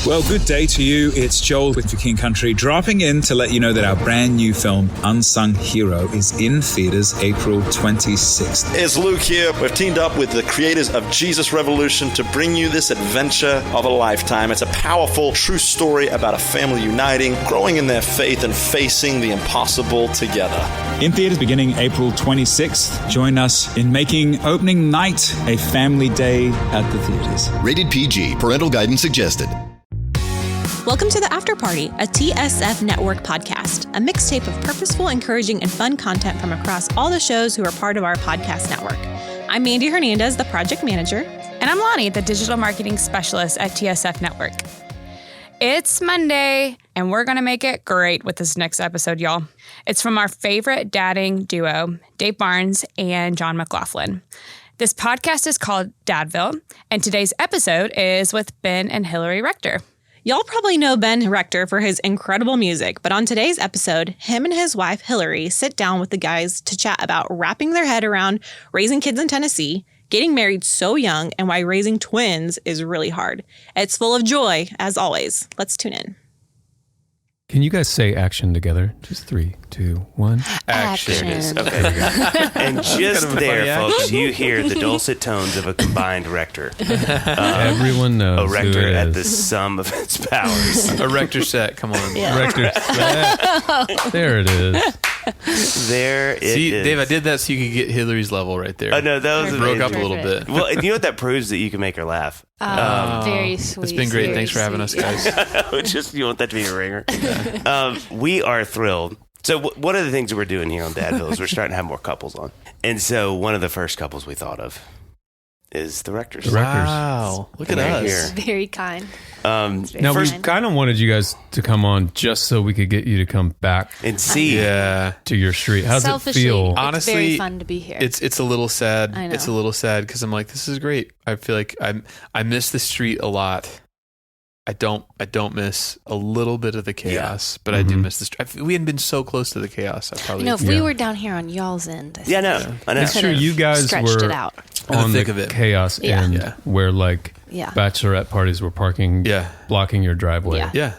Well, good day to you. It's Joel with The King Country, dropping in to let you know that our brand new film, Unsung Hero, is in theaters April 26th. It's Luke here. We've teamed up with the creators of Jesus Revolution to bring you this adventure of a lifetime. It's a powerful, true story about a family uniting, growing in their faith, and facing the impossible together. In theaters beginning April 26th. Join us in making opening night a family day at the theaters. Rated PG. Parental guidance suggested. Welcome to The After Party, a TSF Network podcast, a mixtape of purposeful, encouraging, and fun content from across all the shows who are part of our podcast network. I'm Mandy Hernandez, the project manager. And I'm Lonnie, the digital marketing specialist at TSF Network. It's Monday, and we're going to make it great with this next episode, y'all. It's from our favorite dadding duo, Dave Barnes and John McLaughlin. This podcast is called Dadville, and today's episode is with Ben and Hillary Rector. Y'all probably know Ben Rector for his incredible music, but on today's episode, him and his wife, Hillary, sit down with the guys to chat about wrapping their head around raising kids in Tennessee, getting married so young, and why raising twins is really hard. It's full of joy, as always. Let's tune in. Can you guys say action together? Just 3, 2, 1. Action. There it is. Okay. And just there, folks, you hear the dulcet tones of a combined rector. Everyone knows a rector who it at is. the sum of its powers. A rector set, come on. Yeah. Rector set. There it is. There it See, is. Dave, I did that so you could get Hillary's level right there. Oh, no, that was It broke amazing. up a little bit. Well, and you know what that proves? That you can make her laugh. Very sweet. It's been great. Very Thanks for having us, sweet. guys. Just you want that to be a ringer. We are thrilled. So one of the things that we're doing here on Dadville is we're starting to have more couples on. And so one of the first couples we thought of is the Rectors. The Rectors. Wow. Look And at they're us. here. Very kind. Now, we Fine. kind of wanted you guys to come on just so we could get you to come back And see. Yeah. to your street. How's it Selfishly, feel? it's Honestly, very fun to be here. It's a little sad. I know. It's a little sad because I'm like, this is great. I feel like I miss the street a lot. I don't miss a little bit of the chaos, but I do miss the street. We hadn't been so close to the chaos. I probably if we were down here on y'all's end, Yeah, no. I know. It's true. You guys stretched were it out. on In the thick the of it. chaos Yeah. end Yeah. where like Yeah. bachelorette parties were parking, blocking your driveway. Yeah. Yeah.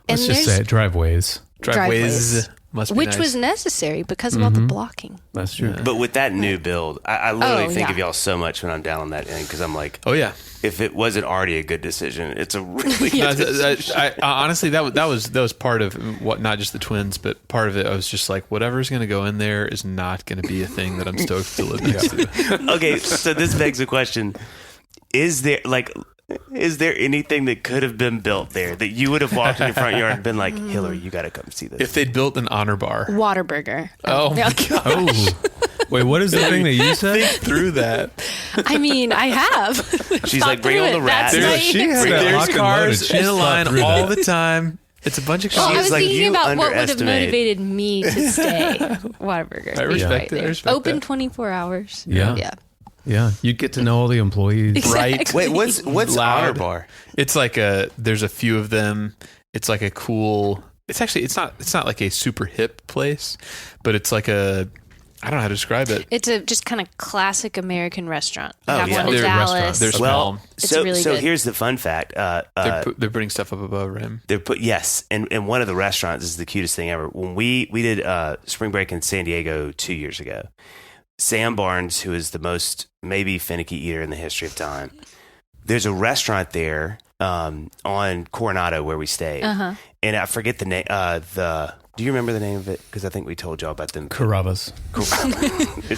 Let's And just there's- say it, driveways. Driveways must be Which nice. was necessary because of all the blocking. That's true. But with that new build, I literally Oh, think yeah. of y'all so much when I'm down on that end because I'm like, Oh yeah. if it wasn't already a good decision, it's a really good No, decision. I honestly, that was part of what, not just the twins, but part of it. I was just like, whatever's going to go in there is not going to be a thing that I'm stoked to live next to. Okay, so this begs the question: Is there anything that could have been built there that you would have walked in your front yard and been like, Hillary, you got to come see this? If they'd built an honor bar. Waterburger. Oh my god! Oh, wait, what is the thing that you said? Think through that. I mean, I have. She's like, bring all the rats. That's She had my that There's locked and cars loaded. She in a thought line through all that. the time. It's a bunch of Well, I cars. was like, thinking you about what would have underestimate. motivated me to stay. Waterburger. I respect Right it. I there. respect Open that. 24 hours. Yeah. Yeah. Yeah, you get to know all the employees. Right. Wait, what's Loud. honor bar? It's like there's a few of them. It's like a cool. It's not like a super hip place, but it's like I don't know how to describe it. It's a just kind of classic American restaurant. We Oh, have yeah. one in They're a restaurant. Dallas. There's Well, It's so really good. here's the fun fact. They're putting stuff up above him. And one of the restaurants is the cutest thing ever. When we did spring break in San Diego 2 years ago, Sam Barnes, who is the most maybe finicky eater in the history of time, there's a restaurant there on Coronado where we stay, and I forget the name. Do you remember the name of it? Because I think we told y'all about them. Carrabas.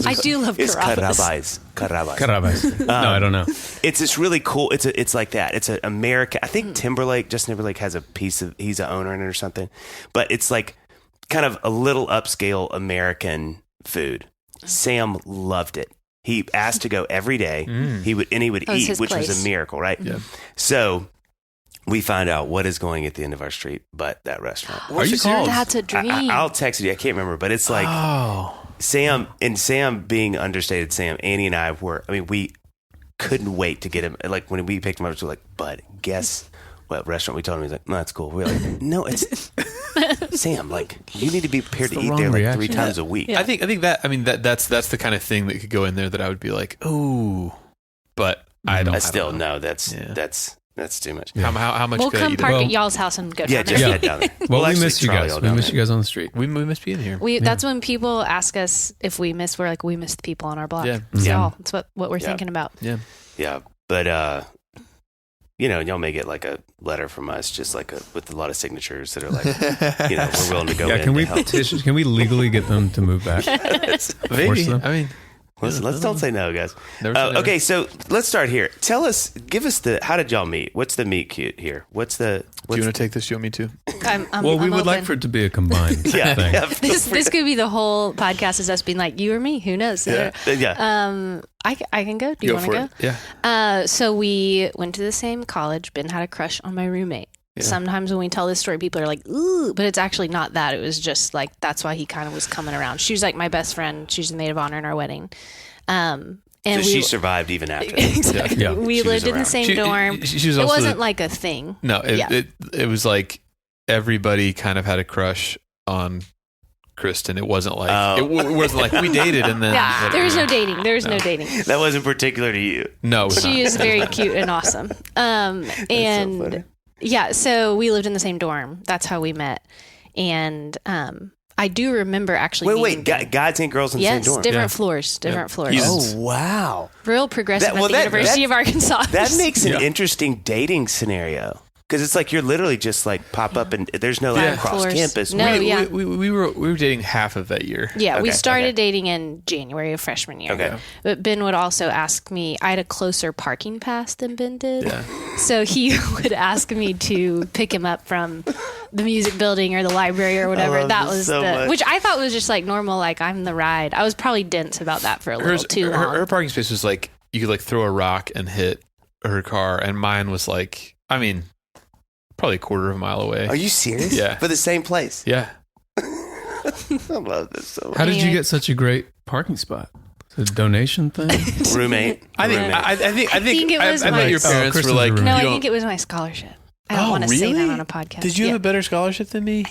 I do love It's Carrabas. Carrabas. No, I don't know. It's this really cool. It's like that. It's an American. I think Justin Timberlake has a piece of. He's an owner in it or something. But it's like kind of a little upscale American food. Sam loved it. He asked to go every day. He would That was eat, his which was place. a miracle, right? Yeah. So we find out what is going at the end of our street, but that restaurant. Are you serious? That's a dream. I'll text you. I can't remember, but it's like Sam being understated. Sam, Annie, and I were. I mean, we couldn't wait to get him. Like when we picked him up, we were like, "Bud, guess what restaurant?" We told him. He's like, "No, that's cool." We were like, "No, it's Sam. Like you need to be prepared to the eat wrong there like reaction. 3 times a week." I think that. I mean, that's the kind of thing that could go in there that I would be like, oh, but I don't. I still don't know. know that's That's too much. How much We'll could I come eat? park Well- at y'all's house and go Yeah, down just there. head down there. Well, we actually miss you trolley guys. all We down miss there. you guys on the street. We must be in here. That's when people ask us if we miss. We're like, we miss the people on our block. Yeah. It's Yeah. y'all. That's what we're Yeah. thinking about. Yeah, but y'all may get like a letter from us, just like with a lot of signatures that are like, we're willing to go. Yeah, in can we to help. petition? Can we legally get them to move back? Maybe. Force them? I mean, Listen, let's don't say no, guys. Never say no. Okay, so let's start here. Give us how did y'all meet? What's the meet cute here? do you want to take this? Do you want me to? Well, we I'm would like open. for it to be a combined Yeah, thing. yeah, This could be the whole podcast is us being like, you or me, who knows? yeah. I can go. Do you want to go? Yeah. So we went to the same college. Ben had a crush on my roommate. Yeah. Sometimes when we tell this story, people are like, ooh, but it's actually not that. It was just like, that's why he kind of was coming around. She was like my best friend. She's the maid of honor in our wedding. And So she survived even after. Exactly. Yeah. We She was lived in the around. same dorm. She was It also wasn't like a thing. No, Yeah. it was like everybody kind of had a crush on Kristen. It wasn't like it wasn't like we dated and then Yeah, there was no dating. There was no dating. That wasn't particular to you. No, it was She not. is very cute and awesome. And yeah, so we lived in the same dorm. That's how we met. And I do remember actually. Wait, guys and girls in the yes, same dorm. different floors, different floors. Oh wow, Real progressive at the University of Arkansas. that makes an interesting dating scenario. Because it's like you're literally just like pop up and there's no like cross Floors. campus. No, we, yeah. we were dating half of that year. Yeah, we Okay, started okay. dating in January of freshman year. Okay. But Ben would also ask me, I had a closer parking pass than Ben did. Yeah. So he would ask me to pick him up from the music building or the library or whatever. love That this was so much. which I thought was just like normal, like I'm the ride. I was probably dense about that for a little too long. Her parking space was like you could like throw a rock and hit her car, and mine was like, I mean, probably a quarter of a mile away. Are you serious? Yeah. For the same place. Yeah. I love this so much. How did you Anyway. get such a great parking spot? It's a donation thing? Roommate. I think Roommate. I think think it was I bet my- your parents Kristen's were like, a no, roommate. I you don't- think it was my scholarship. I don't Oh, want to say that really? on a podcast. Did you Yeah. have a better scholarship than me?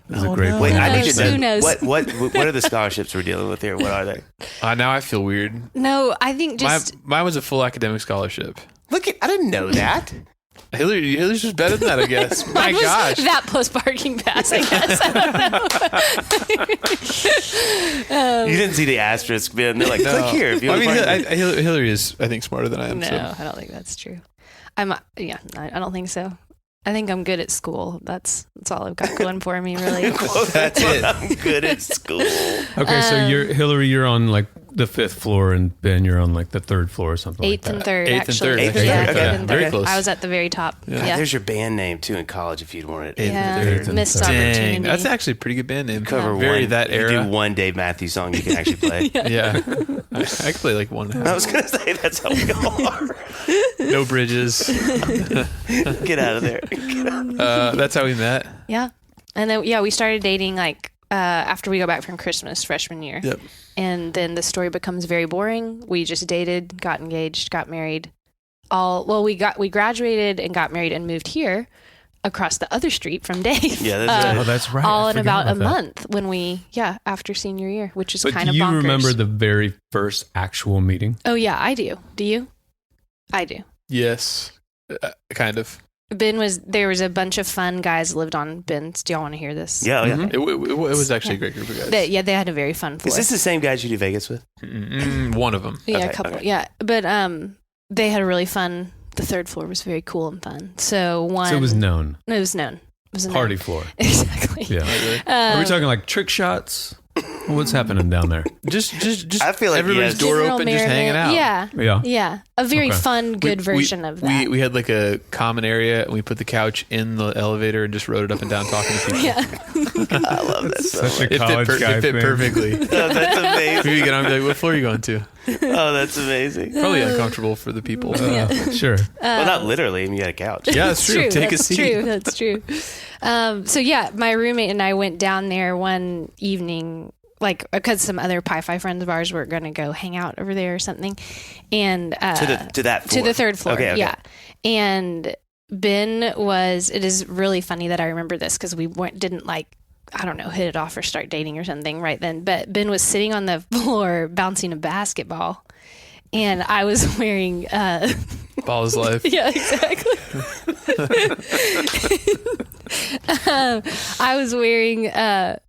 It's a great Wait, point. I Who need knows? to know Who knows? what are the scholarships we're dealing with here? What are they? Now I feel weird. No, I think just Mine was a full academic scholarship. Look, I didn't know that. Hillary's just better than that, I guess. My was gosh. that plus parking pass, I guess. I don't know. You didn't see the asterisk, man. They're like, click here if you I want mean, to find it. Hillary is, I think, smarter than I am. No, So. I don't think that's true. I don't think so. I think I'm good at school. That's all I've got going for me, really. Well, that's it. I'm good at school. Okay, so Hillary, you're on like the 5th floor, and Ben, you're on like the 3rd floor or something Eighth like and that. third, Eighth and actually. third. Eighth and Yeah, third. eighth Okay. and Very third. close. I was at the very top. Yeah. There's your band name too in college if you'd want it. Eighth and Missed third. opportunity. Dang, that's actually a pretty good band name. Cover Very one. that You era. do one Dave Matthews song you can actually play. Yeah. I could play like one and a I half. was gonna say that's how we all are. No bridges. Get out of there. That's how we met. Yeah. And then, we started dating like after we got back from Christmas freshman year. Yep. And then the story becomes very boring. We just dated, got engaged, got married. We graduated and got married and moved here across the other street from Dave. Yeah, that's right. Oh, that's right. All I in forgot about a that. month when after senior year, which is But kind do of you bonkers. remember the very first actual meeting? Oh, yeah, I do. Do you? I do. Yes. Kind of. There was a bunch of fun guys lived on Ben's. Do y'all want to hear this? Yeah, yeah. It was actually a great group of guys. They had a very fun floor. Is this the same guys you do Vegas with? One of them. Yeah, Okay, a couple. okay. Yeah, but they had a really fun. The 3rd floor was very cool and fun. So So it was known. It was known. It was a Party known. floor. Exactly. Yeah. Are we talking like trick shots? What's happening down there? Just I feel like everybody's yes. door General open, just hanging out. Yeah. Yeah. Yeah. A very Okay. fun, good version of that. We had like a common area, and we put the couch in the elevator and just rode it up and down talking to people. yeah. I love that so Such much. a college guy It fit thing. perfectly. Oh, that's amazing. Maybe get on and be like, what floor are you going to? Oh, that's amazing. Probably uncomfortable for the people. Sure. Well, not literally. I mean, you got a couch. Yeah, that's true. Take a That's seat. true. That's true. My roommate and I went down there one evening, like because some other Pi Phi friends of ours were going to go hang out over there or something, and To that floor. to the 3rd floor. Okay. Yeah, and Ben was. It is really funny that I remember this because we didn't like. I don't know, hit it off or start dating or something right then. But Ben was sitting on the floor bouncing a basketball. And I was wearing Ball is life. Yeah, exactly. I was wearing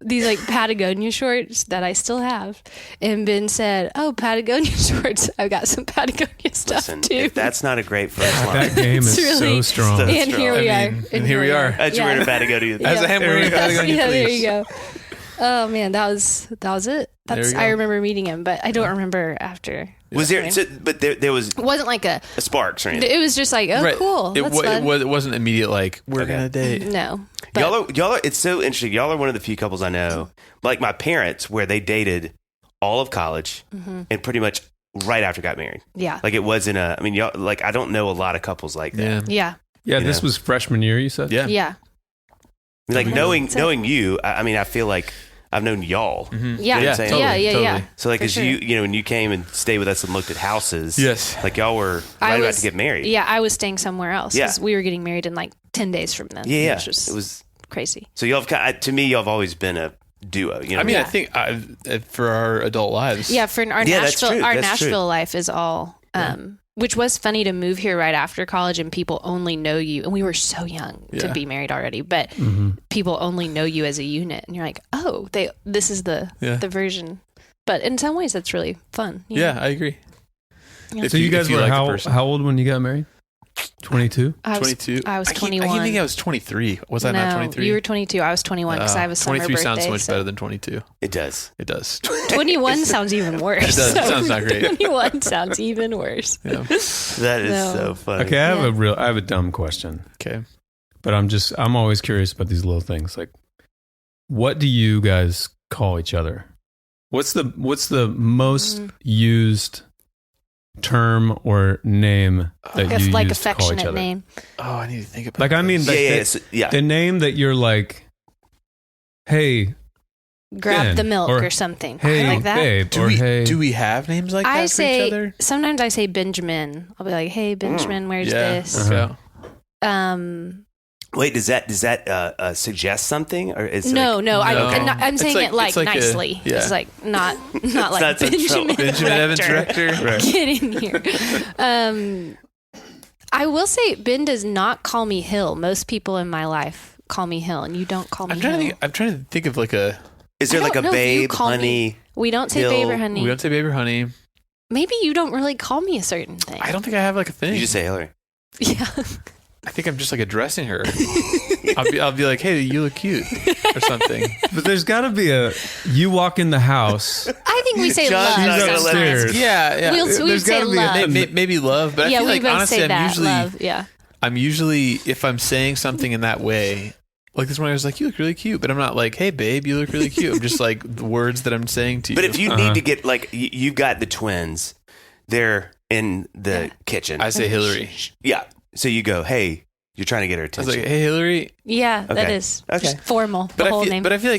these like Patagonia shorts that I still have, and Ben said, "Oh, Patagonia shorts! I've got some Patagonia stuff Listen, too." if that's not a great first line. That game is It's so really- strong. So And strong. here we are. and here we are. How'd you wear a Patagonia? As a ham wearing Patagonia, Yeah, there please. you go. Oh man, that was it. There you go. I remember meeting him, but I don't remember after. Was there? So, but there was It wasn't like a. sparks or anything. It was just like, oh, Right. cool. It, That's wa- fun. it wasn't immediate like, we're Okay. going to date. No. But Y'all are. It's so interesting. Y'all are one of the few couples I know, like my parents, where they dated all of college and pretty much right after got married. yeah. Like it wasn't a. I mean, y'all like I don't know a lot of couples like that. Yeah. Yeah. Yeah, You this know? was freshman year, you said? Yeah. Yeah. I mean, like That's it. knowing you. I mean, I feel like I've known y'all. Yeah. You know what I'm Yeah. saying? Yeah. Totally. Yeah. So like For as sure. you know when you came and stayed with us and looked at houses. Yes. Like y'all were right about to get married. Yeah. I was staying somewhere else. Yeah. 'Cause we were getting married in like 10 days from then. Yeah. Which was It was. crazy. So y'all have to me, y'all have always been a duo. You know. I mean, Yeah. I think for our adult lives. Yeah. For our Yeah, that's Nashville, true. our That's Nashville true. life is all, which was funny to move here right after college and people only know you. And we were so young to Yeah. be married already, but people only know you as a unit. And you're like, oh, this is the version. But in some ways, that's really fun. you Yeah, know? I agree. Yeah. If So you guys were like the how person. old when you got married? 22? I was 22. I was I keep 21. thinking I was 23. Was I no, not 23? you were 22. I was 21 because I have a summer 23 birthday. sounds so much so- better than 22. It does. It does. 21 sounds even worse. It does. It sounds not great. 21 sounds even worse. Yeah. That is No. so funny. Okay, I have Yeah. I have a dumb question. Okay. But I'm always curious about these little things. Like, what do you guys call each other? What's the most used term or name that you Like use to call each affectionate other? name. Oh, I need to think about Like, I mean, this. like Yeah, the, yeah, so- yeah. the name that you're like, hey, Grab Ben, the milk or, or something. hey, like that. babe, do or we, hey. do we have names like that I for say, each other? sometimes I say Benjamin. I'll be like, hey, Benjamin, where's Yeah. this? Uh-huh. Wait, does that suggest something or is it No, like, no, No. I'm It's saying like- it like it's like a- nicely. yeah. It's like not like not so Benjamin, Benjamin Evans Rector. Rector. Get in here. I will say Ben does not call me Hill. Most people in my life call me Hill, and you don't call me I'm Hill. trying to think of like a. Is there I like a don't know if you babe, call me- honey? We don't say Hill. babe or honey. We don't say baby or honey. Maybe you don't really call me a certain thing. I don't think I have like a thing. You just say Hillary. Yeah. I think I'm just like addressing her. I'll be like, hey, you look cute or something. But there's got to be you walk in the house. I think we say John's love not gonna let sometimes. upstairs. Yeah. We There's say gotta be a- love. Maybe love, but I Yeah, feel we like both honestly, say I'm that. usually Love. Yeah. if I'm saying something in that way, like this one, I was like, you look really cute, but I'm not like, hey, babe, you look really cute. I'm just like the words that I'm saying to you. But if you need to get like you've got the twins, they're in the kitchen. I say Hillary. Yeah. So you go, hey, you're trying to get her I was attention. like, hey, Hillary. Yeah, that Okay. is Okay. just formal. The But whole I feel, name. but I feel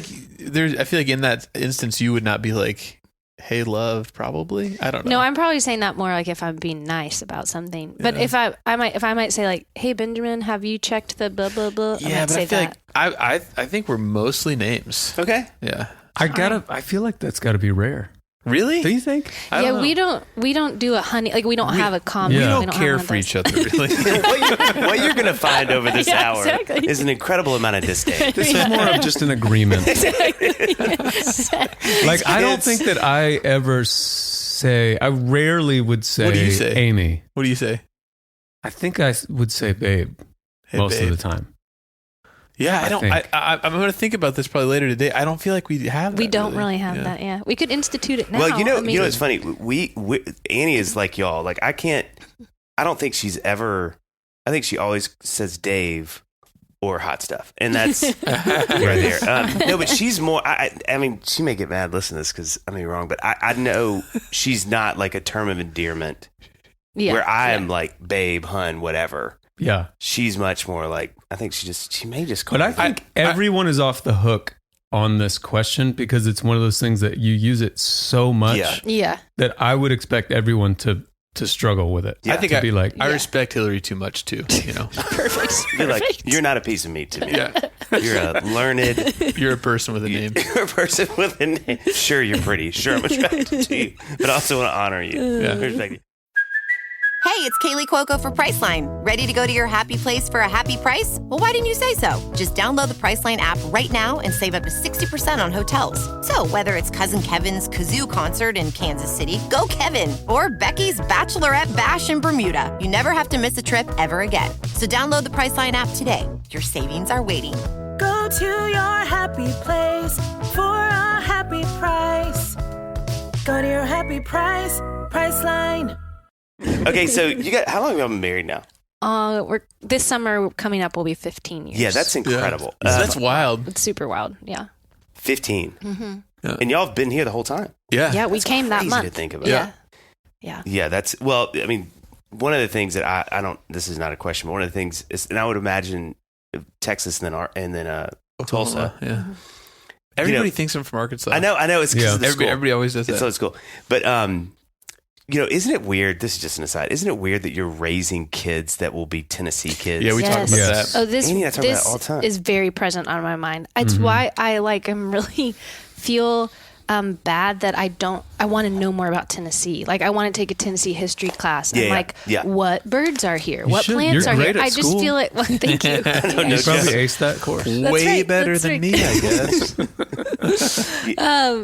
like in that instance, you would not be like, hey, love, probably. I don't know. No, I'm probably saying that more like if I'm being nice about something. But if I might say like, hey Benjamin, have you checked the blah blah blah? I Yeah, might but say I feel that. like I think we're mostly names. Okay. Yeah. I feel like that's got to be rare. Really? Do you think? I don't know. we don't do a honey, like we don't have a common. Yeah. We don't care for each other, really. What you're going to find over this Yeah, hour exactly. is an incredible amount of disdain. This is more of just an agreement. Like, I don't think that I ever say, I rarely would say, What do you say? Amy. What do you say? I think I would say babe Hey, most babe. of the time. Yeah, I I don't. think. I'm going to think about this probably later today. I don't feel like we have. We that don't really have that. Yeah, we could institute it now. Well, I mean, you know, it's funny. We Annie is like y'all. Like I don't think she's ever. I think she always says Dave or hot stuff, and that's right there. No, but she's more. I mean, she may get mad listening to this because I may be wrong, but I know she's not like a term of endearment yeah, where I am like babe, hun, whatever. Yeah. She's much more like I think she may just call But I me think everyone is off the hook on this question because it's one of those things that you use it so much Yeah. yeah. that I would expect everyone to struggle with it. Yeah. I think to be like, I respect Hillary too much too. You know, Perfect. You're like you're not a piece of meat to me. yeah, You're a learned. you're a person with a name. You're a person with a name. Sure, you're pretty. Sure, I'm attracted to you, but I also want to honor you. Yeah. Respect you. Hey, Hey, it's Kaylee Cuoco for Priceline. Ready to go to your happy place for a happy price? Well, why didn't you say so? Just download the Priceline app right now and save up to 60% on hotels. So whether it's Cousin Kevin's Kazoo Concert in Kansas City, go Kevin, or Becky's Bachelorette Bash in Bermuda, you never have to miss a trip ever again. So download the Priceline app today. Your savings are waiting. Go to your happy place for a happy price. Go to your happy price, Priceline. Okay, so you got how long have you been married now? We're this summer coming up will be 15 years. Yeah, that's incredible. That's wild. It's super wild. Yeah. 15. Mm-hmm. Yeah. And y'all have been here the whole time. Yeah. Yeah, we That's came that crazy month. to think about. Yeah. Yeah, that's well. I mean, one of the things that I don't. This is not a question, but one of the things is, and I would imagine Texas and then Tulsa. Yeah. Mm-hmm. Everybody thinks I'm from Arkansas. I know. It's because of the school. Everybody always does that. It's so cool. But isn't it weird? This is just an aside. Isn't it weird that you're raising kids that will be Tennessee kids? Yeah, we talk about that. Oh, this Amy and I talk about that all the time. is very present on my mind. It's why I am really feel bad that I want to know more about Tennessee. Like I want to take a Tennessee history class and what birds are here, what should. plants You're are here. great at I just school. feel it. Well, thank you. You probably aced that course. Way right, better that's than right. me, I guess.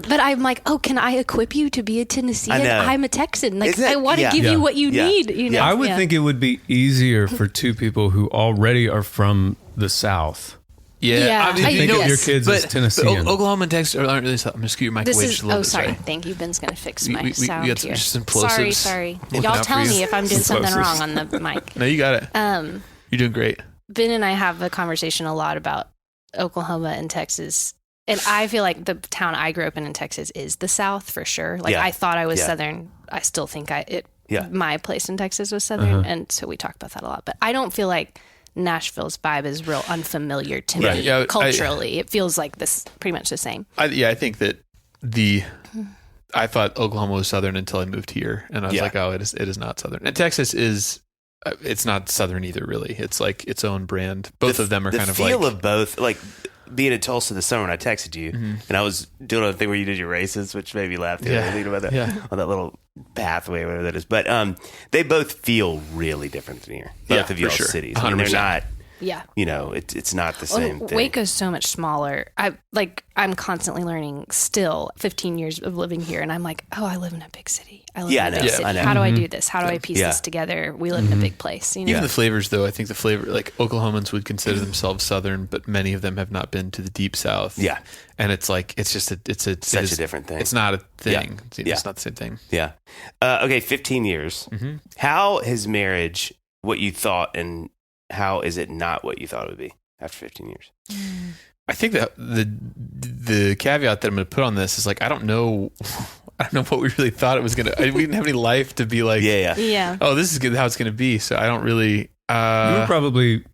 But I'm like, can I equip you to be a Tennessean? I know. I'm a Texan. Like Isn't it- I want to yeah. give Yeah. you what you Yeah. need. You know? I would think it would be easier for two people who already are from the South. Yeah. I mean, I you think know, of your kids as Tennessean. Oklahoma and Texas aren't really. I'm gonna skew your mic This away is. just a little Oh, bit. sorry. Thank you. Ben's gonna fix my We sound got here. some plosives Sorry. looking Y'all out tell for you. me if I'm doing something Plosives. wrong on the mic. No, you got it. You're doing great. Ben and I have a conversation a lot about Oklahoma and Texas. And I feel like the town I grew up in Texas is the South for sure. Like I thought I was Southern. I still think my place in Texas was Southern. And so we talk about that a lot. But I don't feel like Nashville's vibe is real unfamiliar to Right. me Yeah, culturally. It feels like this pretty much the same. I think that I thought Oklahoma was Southern until I moved here, and I was like, oh, it is not Southern. And Texas is, it's not Southern either, really. It's like its own brand. Both of them are kind of like the feel of both. Like being in Tulsa this summer, and I texted you, and I was doing a thing where you did your races, which made me laugh. Thinking about that on that little pathway, whatever that is. But they both feel really different than here. Both of y'all's cities. I mean, they're not. Yeah. It's not the same thing. Waco's so much smaller. I'm constantly learning still 15 years of living here. And I'm like, oh, I live in a big city. I live in a big city. I know. How do I do this? How do I piece this together? We live in a big place. You know? Even the flavors, though, I think the flavor, like Oklahomans would consider themselves Southern, but many of them have not been to the deep South. Yeah. And it's like, it's just such a different thing. It's not a thing. Yeah. It's not the same thing. Yeah. Okay, 15 years. How has marriage what you thought, and how is it not what you thought it would be after 15 years? I think that the caveat that I'm going to put on this is like, I don't know what we really thought it was going to, we didn't have any life to be like, oh, this is how it's going to be. So I don't really, you were probably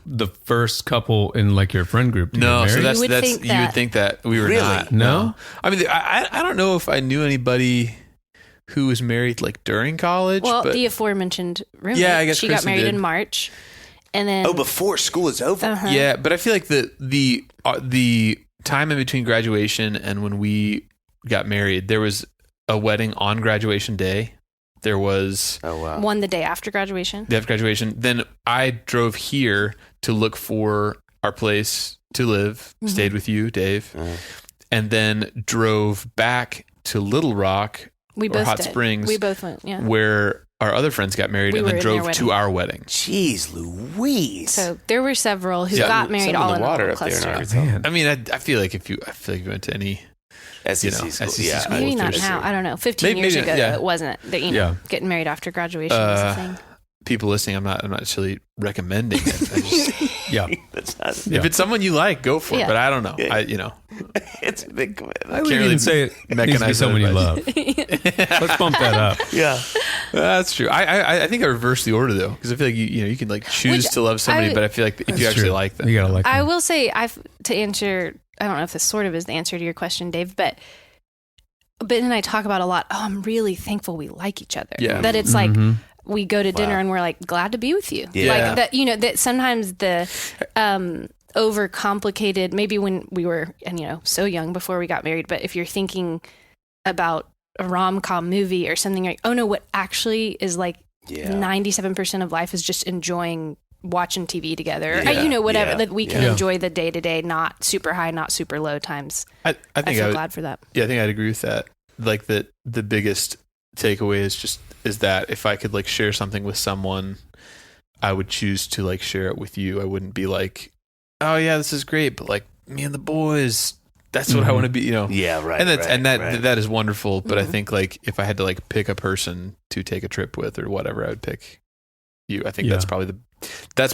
the first couple in like your friend group. No, so that's you would think that we were not. No? I mean, I don't know if I knew anybody who was married like during college. Well, but the aforementioned roommate, I guess she Kristen got married did. in March. And then before school is over. Yeah, but I feel like the time in between graduation and when we got married, there was a wedding on graduation day. There was one the day after graduation. Day after graduation. Then I drove here to look for our place to live. Stayed with you, Dave, and then drove back to Little Rock or Hot Springs. We both went. Yeah, where our other friends got married, and then drove to our wedding. Jeez Louise! So there were several who got married all in the water up there in Arkansas. I mean, I feel like if you went to any SEC school, school, maybe not now. I don't know. 15 years ago, it wasn't that getting married after graduation was a thing. People listening, I'm not actually recommending it. I just, If it's someone you like, go for it. But I don't know. It's a big commitment. I wouldn't even say it needs to be someone you love. Let's bump that up. Yeah, that's true. I think I reversed the order though, because I feel like you can like choose to love somebody, but I feel like if you actually like them, you gotta like them. I will say, to answer. I don't know if this sort of is the answer to your question, Dave, but Ben and I talk about a lot. Oh, I'm really thankful we like each other. Yeah. That it's like we go to dinner and we're like glad to be with you. Yeah. Like that. That sometimes the overcomplicated. Maybe when we were so young before we got married. But if you're thinking about a rom-com movie or something like, oh no, what actually is like 97% of life is just enjoying watching TV together. Yeah. Whatever, Yeah. that we can enjoy the day-to-day, not super high, not super low times. I think feel glad for that. Yeah, I think I'd agree with that. Like the biggest takeaway is that if I could like share something with someone, I would choose to like share it with you. I wouldn't be like, oh yeah, this is great, but like me and the boys, that's what I want to be, Yeah, right. And right. that is wonderful. But I think like if I had to like pick a person to take a trip with or whatever, I would pick you. I think that's probably that's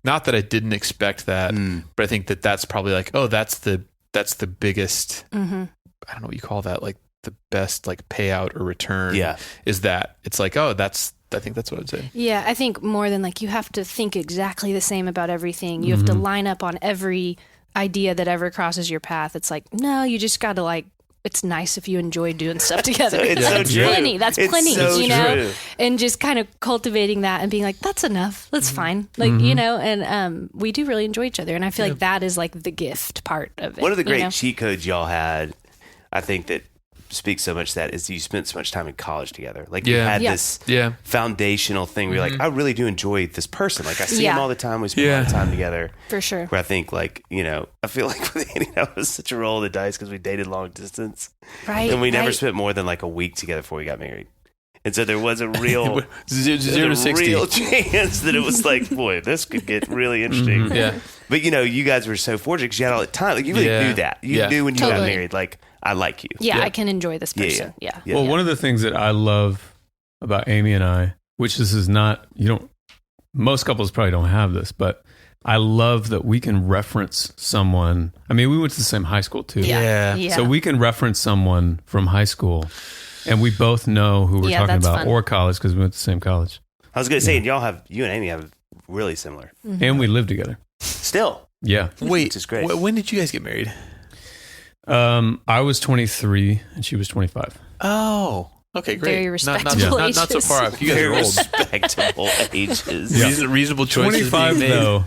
not that I didn't expect that, but I think that's probably like, oh, that's the biggest, I don't know what you call that, like the best like payout or return. Yeah. Is that it's like, oh, I think that's what I'd say. Yeah, I think more than like you have to think exactly the same about everything. You have to line up on every idea that ever crosses your path. It's like, no, you just got to like, it's nice if you enjoy doing stuff together. That's plenty. That's plenty, so true. And just kind of cultivating that and being like, that's enough. That's fine. Like, and we do really enjoy each other. And I feel like that is like the gift part of it. One of the great cheat codes y'all had, I think that speaks so much to that, is you spent so much time in college together. Like you had this foundational thing where you're like, I really do enjoy this person. Like I see him all the time. We spend a lot of time together. For sure. Where I think like, I feel like with Annie, that was such a roll of the dice because we dated long distance. Right. And we never spent more than like a week together before we got married. And so there was a real 0 to 60 real chance that it was like, boy, this could get really interesting. But you guys were so fortunate because you had all the time. Like you really knew that. You knew when you got married, like, I like you. Yeah, I can enjoy this person. Yeah. Well, one of the things that I love about Amy and I, which this is not, most couples probably don't have this, but I love that we can reference someone. I mean, we went to the same high school too. Yeah. So we can reference someone from high school and we both know who we're talking about, or college, because we went to the same college. I was going to say, you and Amy have really similar. And we live together. Still. Yeah. Wait, which is great. When did you guys get married? I was 23 and she was 25. Oh, okay, great. Very respectable not so far off. You guys are old. Respectable ages. Reasonable choices 25 being made. though.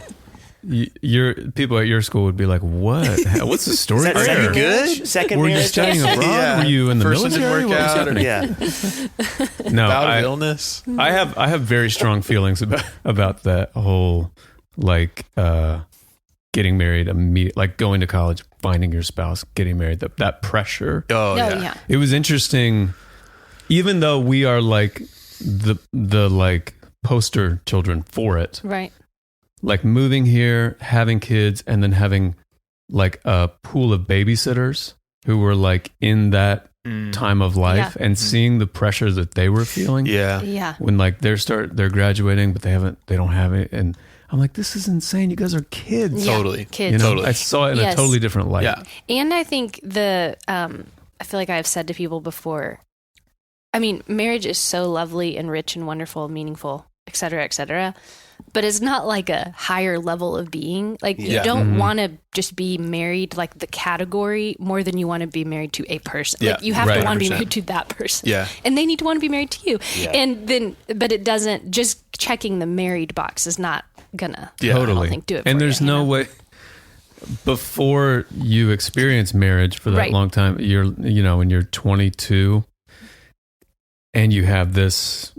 Your people at your school would be like, "What? What's the story?" Is that there? second good? Second Were you marriage? studying abroad? Were you in the First one military? didn't work What was out, happening? No, Bout of illness. I have very strong feelings about that whole like getting married immediately, like going to college, finding your spouse, getting married. That pressure. Oh yeah. It was interesting, even though we are like the like poster children for it. Right. Like moving here, having kids, and then having like a pool of babysitters who were like in that time of life and seeing the pressure that they were feeling. Yeah. When like they're graduating, but they don't have it. And I'm like, this is insane. You guys are kids. Yeah, Totally. kids. Totally. I saw it in a totally different light. Yeah. And I think I feel like I've said to people before, I mean, marriage is so lovely and rich and wonderful and meaningful, et cetera, but it's not like a higher level of being. Like you don't want to just be married like the category more than you want to be married to a person. Yeah. Like you have to want to be 100%. married to that person. Yeah. And they need to want to be married to you. Yeah. And then, but it doesn't, just checking the married box is not gonna, Totally. I don't think, do it for and there's you, no way before you experience marriage for that long time, when you're 22 and you have this,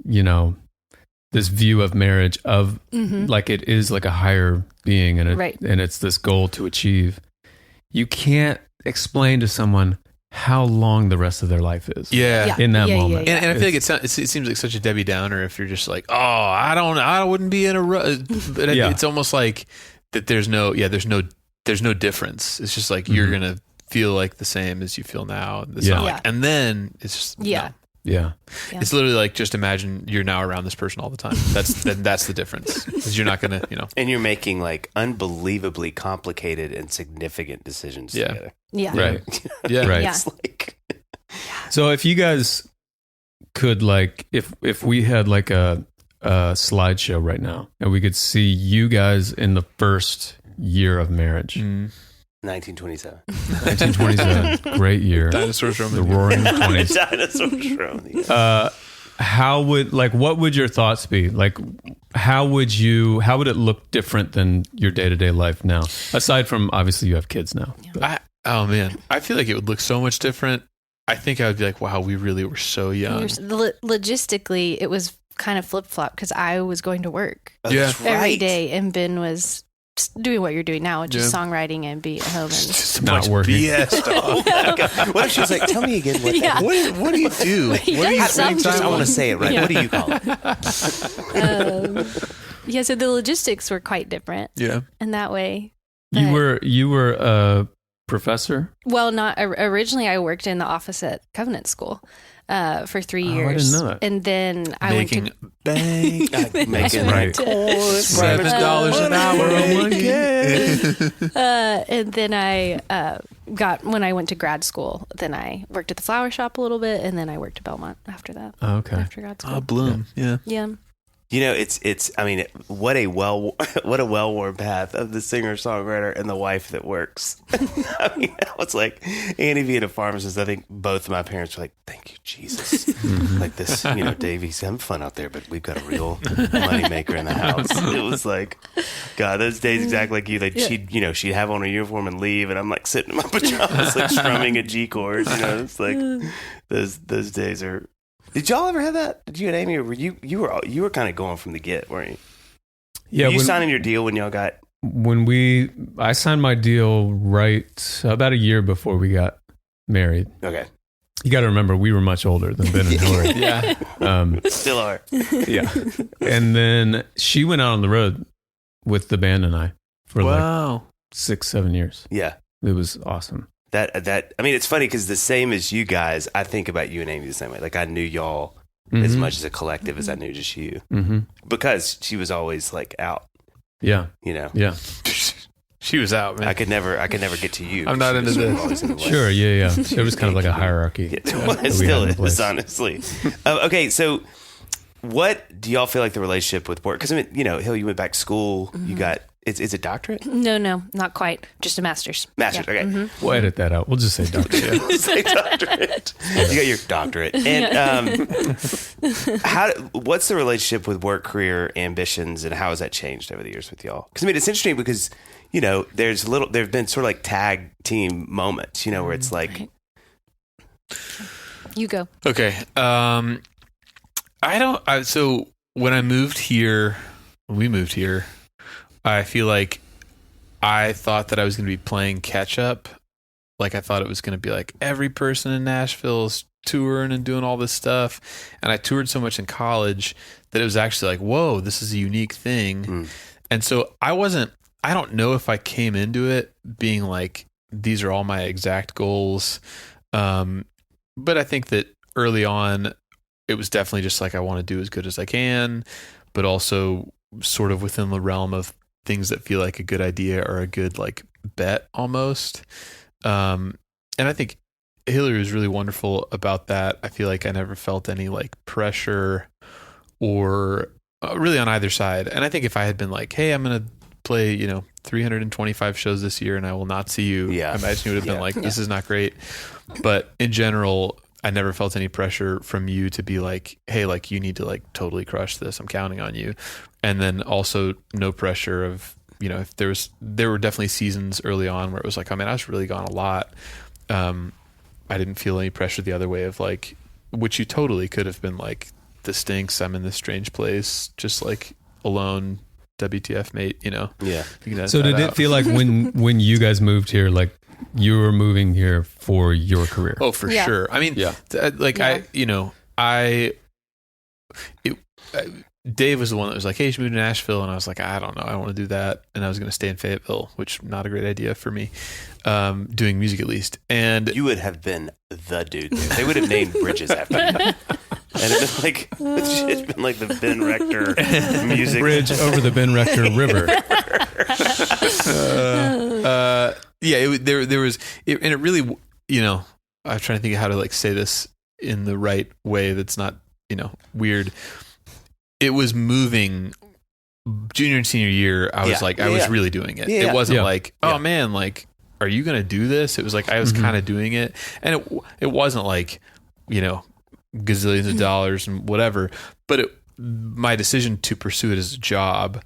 this view of marriage of like it is like a higher being and it's this goal to achieve. You can't explain to someone how long the rest of their life is. In that moment. And I feel like it seems like such a Debbie Downer if you're just like, oh, I wouldn't be in a rush. But it's almost like that there's no difference. It's just like you're going to feel like the same as you feel now. And then it's just, no. Yeah. It's literally like, just imagine you're now around this person all the time. That's the difference. Because you're not going to, And you're making like unbelievably complicated and significant decisions together. Yeah. Right. Yeah. Right. It's like, So if you guys could like, if we had like a slideshow right now and we could see you guys in the first year of marriage. 1927. 1927. Great year. Dinosaurs roaming the roaring 20s. Dinosaurs roaming. What would your thoughts be? Like, how would it look different than your day-to-day life now? Aside from, obviously, you have kids now. Oh man, I feel like it would look so much different. I think I would be like, wow, we really were so young. Logistically, it was kind of flip-flop because I was going to work every day, and Ben was doing what you're doing now, just songwriting and be at home and just not working. BS. What if she was like, tell me again what what do you do? What do you think? I want to say it right. What do you call it? So the logistics were quite different. Yeah. In that way. You were a professor? Well, not originally. I worked in the office at Covenant School for 3 years. I didn't know that. And then I making went to bank, making right. $7 an hour. And then I when I went to grad school, then I worked at the flower shop a little bit, and then I worked at Belmont after that. Oh, okay. After grad school. Bloom. Yeah. You know, it's. I mean, what a well-worn path of the singer-songwriter and the wife that works. I mean, it's like Annie being a pharmacist. I think both of my parents were like, "Thank you, Jesus." Like this, Dave, he's having fun out there, but we've got a real moneymaker in the house. It was like, God, those days exactly like you. Like she'd have on her uniform and leave, and I'm like sitting in my pajamas, like strumming a G chord. It's like those days are. Did y'all ever have that? Did you and Amy, or were you were kind of going from the get, weren't you? Yeah. Were you signing your deal when y'all got? I signed my deal right about a year before we got married. Okay. You got to remember, we were much older than Ben and Hillary. Yeah. Still are. Yeah. And then she went out on the road with the band and I for like 6-7 years. Yeah. It was awesome. That I mean, it's funny because the same as you guys, I think about you and Amy the same way. Like I knew y'all as much as a collective as I knew just you, because she was always like out. Yeah, Yeah. She was out, man. I could never get to you. I'm not into this. Always in the way. Sure, yeah. It was kind of like a hierarchy. Well, it still is, honestly. Okay, so what do y'all feel like the relationship with work? Because I mean, Hill, you went back to school. You got. Is it doctorate? No, not quite. Just a master's. Master's, okay. We'll edit that out. We'll just say doctorate. Say doctorate. You got your doctorate. And what's the relationship with work, career, ambitions, and how has that changed over the years with y'all? Because I mean, it's interesting because there's there've been sort of like tag team moments, where it's like, right. You go. Okay. So when we moved here, I feel like I thought that I was going to be playing catch up. Like I thought it was going to be like every person in Nashville is touring and doing all this stuff. And I toured so much in college that it was actually like, whoa, this is a unique thing. And so I don't know if I came into it being like, these are all my exact goals. But I think that early on, it was definitely just like, I want to do as good as I can, but also sort of within the realm of things that feel like a good idea or a good like bet almost. And I think Hillary was really wonderful about that. I feel like I never felt any like pressure or really on either side. And I think if I had been like, hey, I'm going to play, 325 shows this year and I will not see you. I imagine you would have been like, this is not great. But in general, I never felt any pressure from you to be like, hey, like you need to like totally crush this. I'm counting on you. And then also no pressure of, if there were definitely seasons early on where it was like, oh man, I was really gone a lot. I didn't feel any pressure the other way of like, which you totally could have been like, this stinks. I'm in this strange place, just like alone, WTF mate, Yeah. So did it feel like when you guys moved here, like you were moving here for your career? Oh, for sure. I mean, Dave was the one that was like, hey, you should move to Nashville. And I was like, I don't know. I don't want to do that. And I was going to stay in Fayetteville, which not a great idea for me, doing music at least. And you would have been the dude. They would have named bridges after you. And it's been like the Ben Rector music bridge over the Ben Rector River. There was, and it really, I'm trying to think of how to like say this in the right way that's not, weird. It was moving junior and senior year. I was I was really doing it. It wasn't like, oh man, like, are you going to do this? It was like, I was kind of doing it. And it wasn't like, gazillions of dollars and whatever, but my decision to pursue it as a job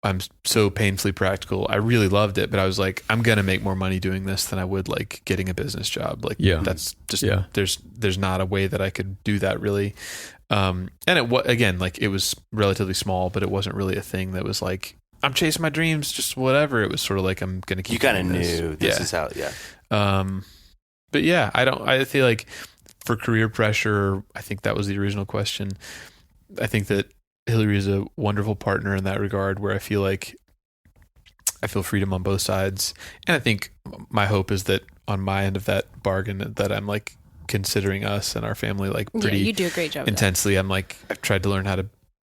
I'm so painfully practical. I really loved it, but I was like, I'm going to make more money doing this than I would like getting a business job. Like, that's just, there's not a way that I could do that really. And again, like it was relatively small, but it wasn't really a thing that was like, I'm chasing my dreams, just whatever. It was sort of like, I'm going to keep. You kind of knew this is how, but yeah, I feel like for career pressure, I think that was the original question. I think that Hillary is a wonderful partner in that regard, where I feel like I feel freedom on both sides. And I think my hope is that on my end of that bargain, that I'm like considering us and our family like pretty you do a great job intensely. I'm like, I've tried to learn how to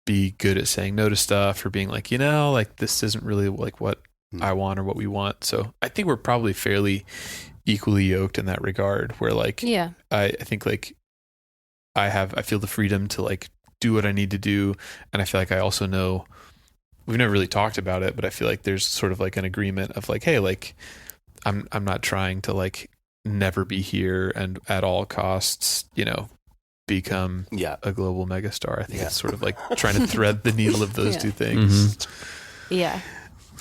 be good at saying no to stuff, or being like, like this isn't really like what I want or what we want. So I think we're probably fairly equally yoked in that regard, where like, I think like I feel the freedom to like do what I need to do. And I feel like I also know, we've never really talked about it, but I feel like there's sort of like an agreement of like, hey, like I'm not trying to like never be here and at all costs, become a global megastar. I think it's sort of like trying to thread the needle of those two things. Mm-hmm. Yeah.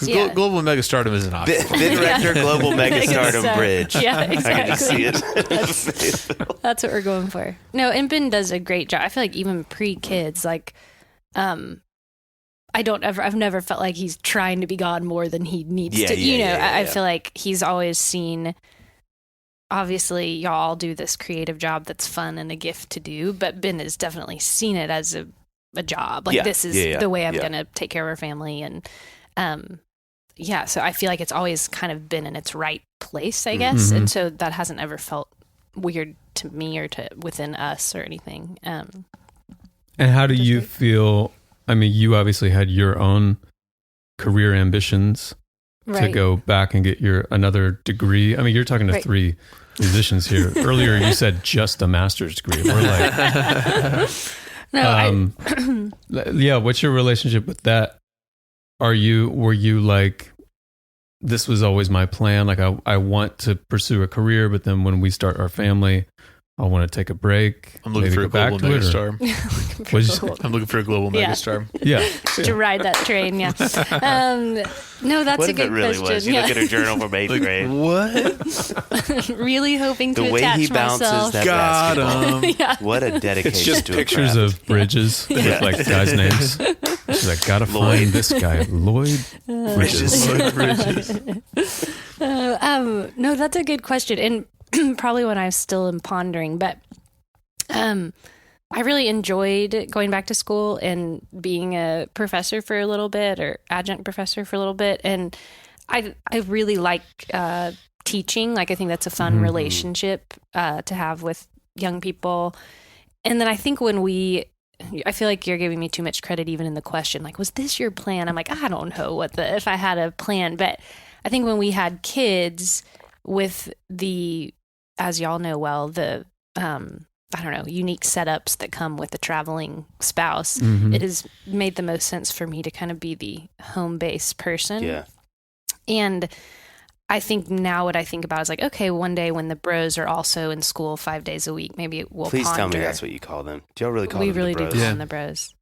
Global megastardom is an option. Ben Rector, global megastardom bridge. Yeah, exactly. I can just see it. That's what we're going for. No, and Ben does a great job. I feel like even pre-kids, like, I've never felt like he's trying to be God more than he needs to. I feel like he's always seen, obviously y'all do this creative job that's fun and a gift to do, but Ben has definitely seen it as a job. Like this is the way I'm going to take care of our family. And, so I feel like it's always kind of been in its right place, I guess. Mm-hmm. And so that hasn't ever felt weird to me or to within us or anything. And how do you feel? I mean, you obviously had your own career ambitions to go back and get another degree. I mean, you're talking to three musicians here. Earlier, you said just a master's degree. We're like, what's your relationship with that? Were you like, this was always my plan? Like I want to pursue a career, but then when we start our family, I want to take a break. I'm looking for a global megastar. I'm looking for a global megastar. Yeah. To ride that train, No, that's a good really question. Was? You look at her journal from 8th grade. What? Really hoping to the way attach he bounces myself. that basketball. What a dedication It's just to pictures of bridges with like guys' names. She's like, gotta find this guy, Lloyd Bridges. No, that's a good question. And probably when I still am pondering, but I really enjoyed going back to school and being a professor for a little bit, or adjunct professor for a little bit. And I really like teaching. Like, I think that's a fun relationship to have with young people. And then I think I feel like you're giving me too much credit even in the question. Like, was this your plan? I'm like, I don't know if I had a plan. But I think when we had kids with as y'all know well, the unique setups that come with a traveling spouse, it has made the most sense for me to kind of be the home-based person. Yeah. And I think now what I think about is like, okay, one day when the bros are also in school 5 days a week, maybe we'll Please ponder. tell me that's what you call them. Do y'all really call them the bros? We really do call them the bros.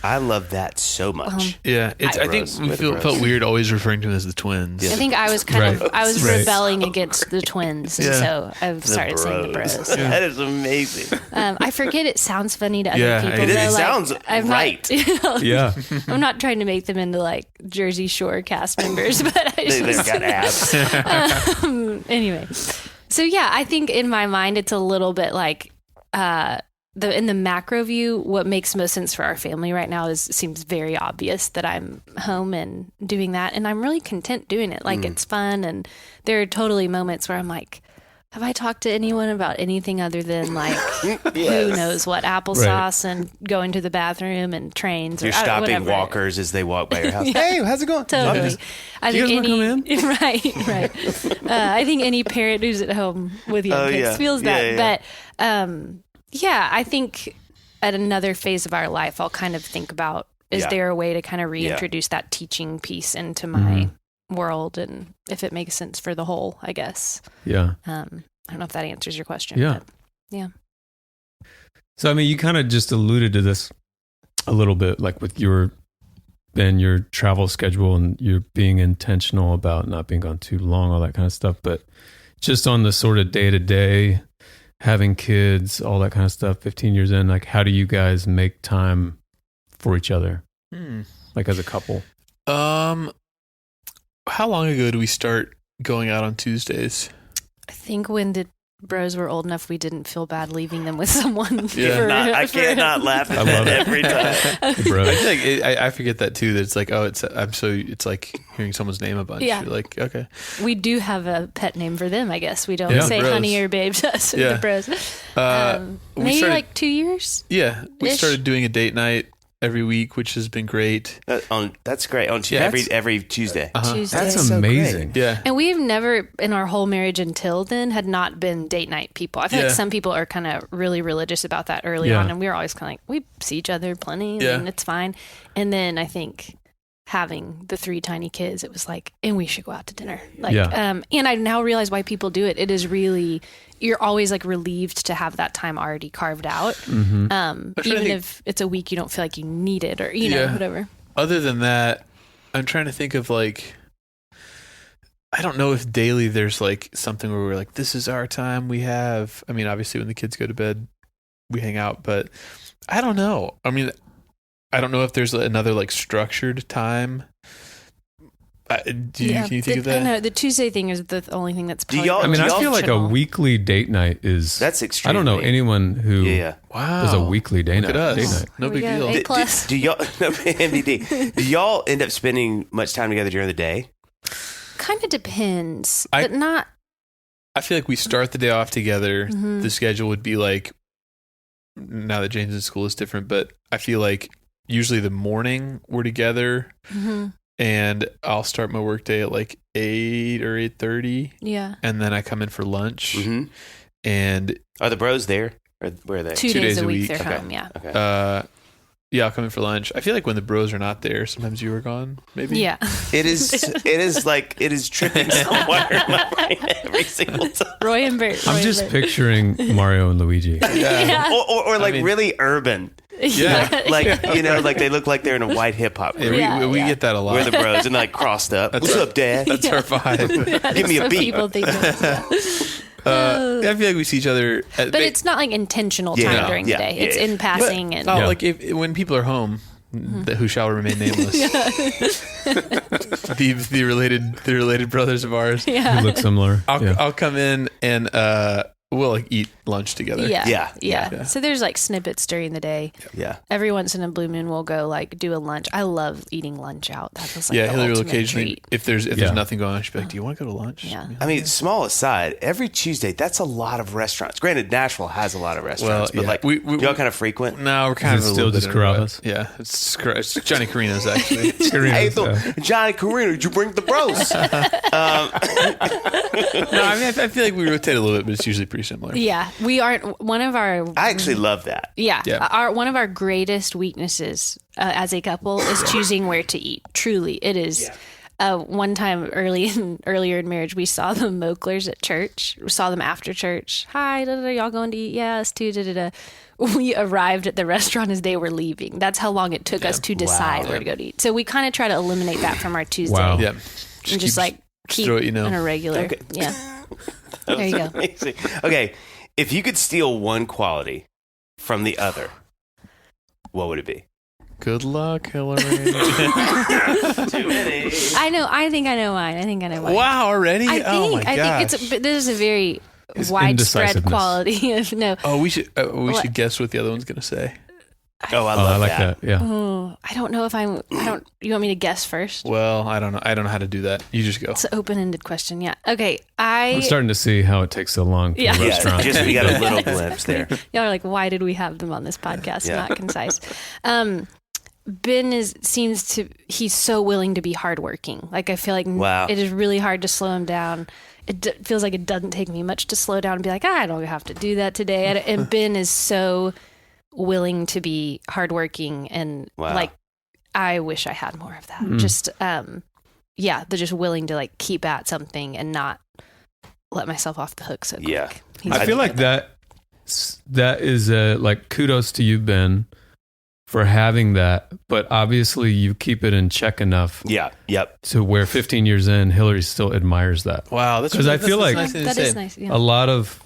I love that so much. I think we felt weird always referring to them as the twins. I think I was rebelling against the twins, and so I've started saying the bros. That is amazing. I forget it sounds funny to other people. It sounds right. I'm not trying to make them into like Jersey Shore cast members, but they've got abs. Anyway, so I think in my mind it's a little bit like in the macro view, what makes most sense for our family right now seems very obvious that I'm home and doing that, and I'm really content doing it. Like it's fun, and there are totally moments where I'm like, have I talked to anyone about anything other than like who knows what, applesauce and going to the bathroom and trains? You're stopping walkers as they walk by your house. Hey, how's it going? Totally. Do you guys want to come in? Right. I think any parent who's at home with young kids feels that. But I think at another phase of our life, I'll kind of think about, is there a way to kind of reintroduce that teaching piece into my world, and if it makes sense for the whole, I guess. Yeah. I don't know if that answers your question. Yeah. But, yeah. So, I mean, you kind of just alluded to this a little bit, like with your Ben, your travel schedule and you're being intentional about not being gone too long, all that kind of stuff. But just on the sort of day to day, having kids, all that kind of stuff, 15 years in, like how do you guys make time for each other? Like as a couple? How long ago did we start going out on Tuesdays? I think when the bros were old enough, we didn't feel bad leaving them with someone. Yeah. I can't not laugh at that every time. I feel like I forget that too. That it's like, it's like hearing someone's name a bunch. Yeah. You're like, okay. We do have a pet name for them, I guess. We don't say bros. honey or babe to us, the bros. Maybe like 2 years. Yeah, we started doing a date night every week, which has been great. That's great. On every Tuesday. Tuesday. That's amazing. Yeah. And we've never, in our whole marriage until then, had not been date night people. I feel like some people are kind of really religious about that early on, and we were always kind of like, we see each other plenty, and it's fine. And then I think having the 3 tiny kids, it was like, and we should go out to dinner. And I now realize why people do it. It is really, you're always like relieved to have that time already carved out. Even if it's a week you don't feel like you need it or, you know, whatever. Other than that, I'm trying to think of like, I don't know if daily there's like something where we're like, this is our time we have. I mean, obviously when the kids go to bed, we hang out, but I don't know. I mean, I don't know if there's another like structured time. Can you think of that? No, the Tuesday thing is the only thing that's probably I feel like a weekly date night is... That's extreme. I don't know anyone who does a weekly date night. No big deal. Do y'all, MVD, do y'all end up spending much time together during the day? Kind of depends, but not... I feel like we start the day off together. The schedule would be like, now that Jane's in school is different, but I feel like usually the morning we're together. And I'll start my work day at like 8 or 8:30. Yeah. And then I come in for lunch. And are the bros there? Or where are they? 2 days a week they're home, yeah. Okay. Yeah, I'll come in for lunch. I feel like when the bros are not there, sometimes you are gone, maybe. Yeah. It is tripping somewhere in my brain every single time. Roy and Bert. I'm just picturing Mario and Luigi. Or like really urban. Yeah. Like, you know, like they look like they're in a white hip hop group. We get that a lot. We're the bros and like crossed up. What's up, Dad? That's our vibe. Give me a beat. People think I feel like we see each other. But it's not like intentional time during the day. It's in passing. But, like when people are home, who shall remain nameless. the related brothers of ours who look similar. I'll come in and we'll like eat lunch together. Yeah. So there's like snippets during the day. Yeah. Every once in a blue moon, we'll go like do a lunch. I love eating lunch out. That feels like the Hillary will ultimate occasionally, treat. if there's nothing going on, she'll be like, "Do you want to go to lunch?" Yeah. I mean, small aside, every Tuesday, that's a lot of restaurants. Granted, Nashville has a lot of restaurants, but like, we y'all kind of frequent. No, we're kind of still just Carrabba's. Yeah, it's Johnny Carino's actually. Hey, Johnny Carino, did you bring the bros? No, I mean, I feel like we rotate a little bit, but it's usually pretty similar. Yeah, we aren't one of our. I actually love that. Yeah. One of our greatest weaknesses as a couple is choosing where to eat. Truly, it is. One time earlier in marriage, we saw the Moklers at church. We saw them after church. Hi, y'all going to eat? Yes, too. We arrived at the restaurant as they were leaving. That's how long it took us to decide where to go to eat. So we kind of try to eliminate that from our Tuesday. Wow. Yeah. And just like keep it, on a regular. Okay. Yeah. There you go. Amazing. Okay. If you could steal one quality from the other, what would it be? Good luck, Hillary. Too many. I know. I think I know mine. Wow, already? I think this is a very widespread quality of no. Oh, we should guess what the other one's going to say. Oh, I like that. Yeah. Oh, I don't know if you want me to guess first? Well, I don't know. I don't know how to do that. You just go. It's an open-ended question. Yeah. Okay. I'm starting to see how it takes so long for a restaurant. Just we got a little glimpse there. Y'all are like, why did we have them on this podcast? Not concise. Ben he's so willing to be hardworking. Like I feel like it is really hard to slow him down. It feels like it doesn't take me much to slow down and be like, I don't have to do that today. And Ben is so willing to be hardworking and like I wish I had more of that. Just they're just willing to like keep at something and not let myself off the hook so quick. Yeah. I feel like that is like kudos to you, Ben, for having that, but obviously you keep it in check enough. Yeah. Yep. To where 15 years in, Hillary still admires that. Wow. That's because I feel like nice that is nice. Yeah. a lot of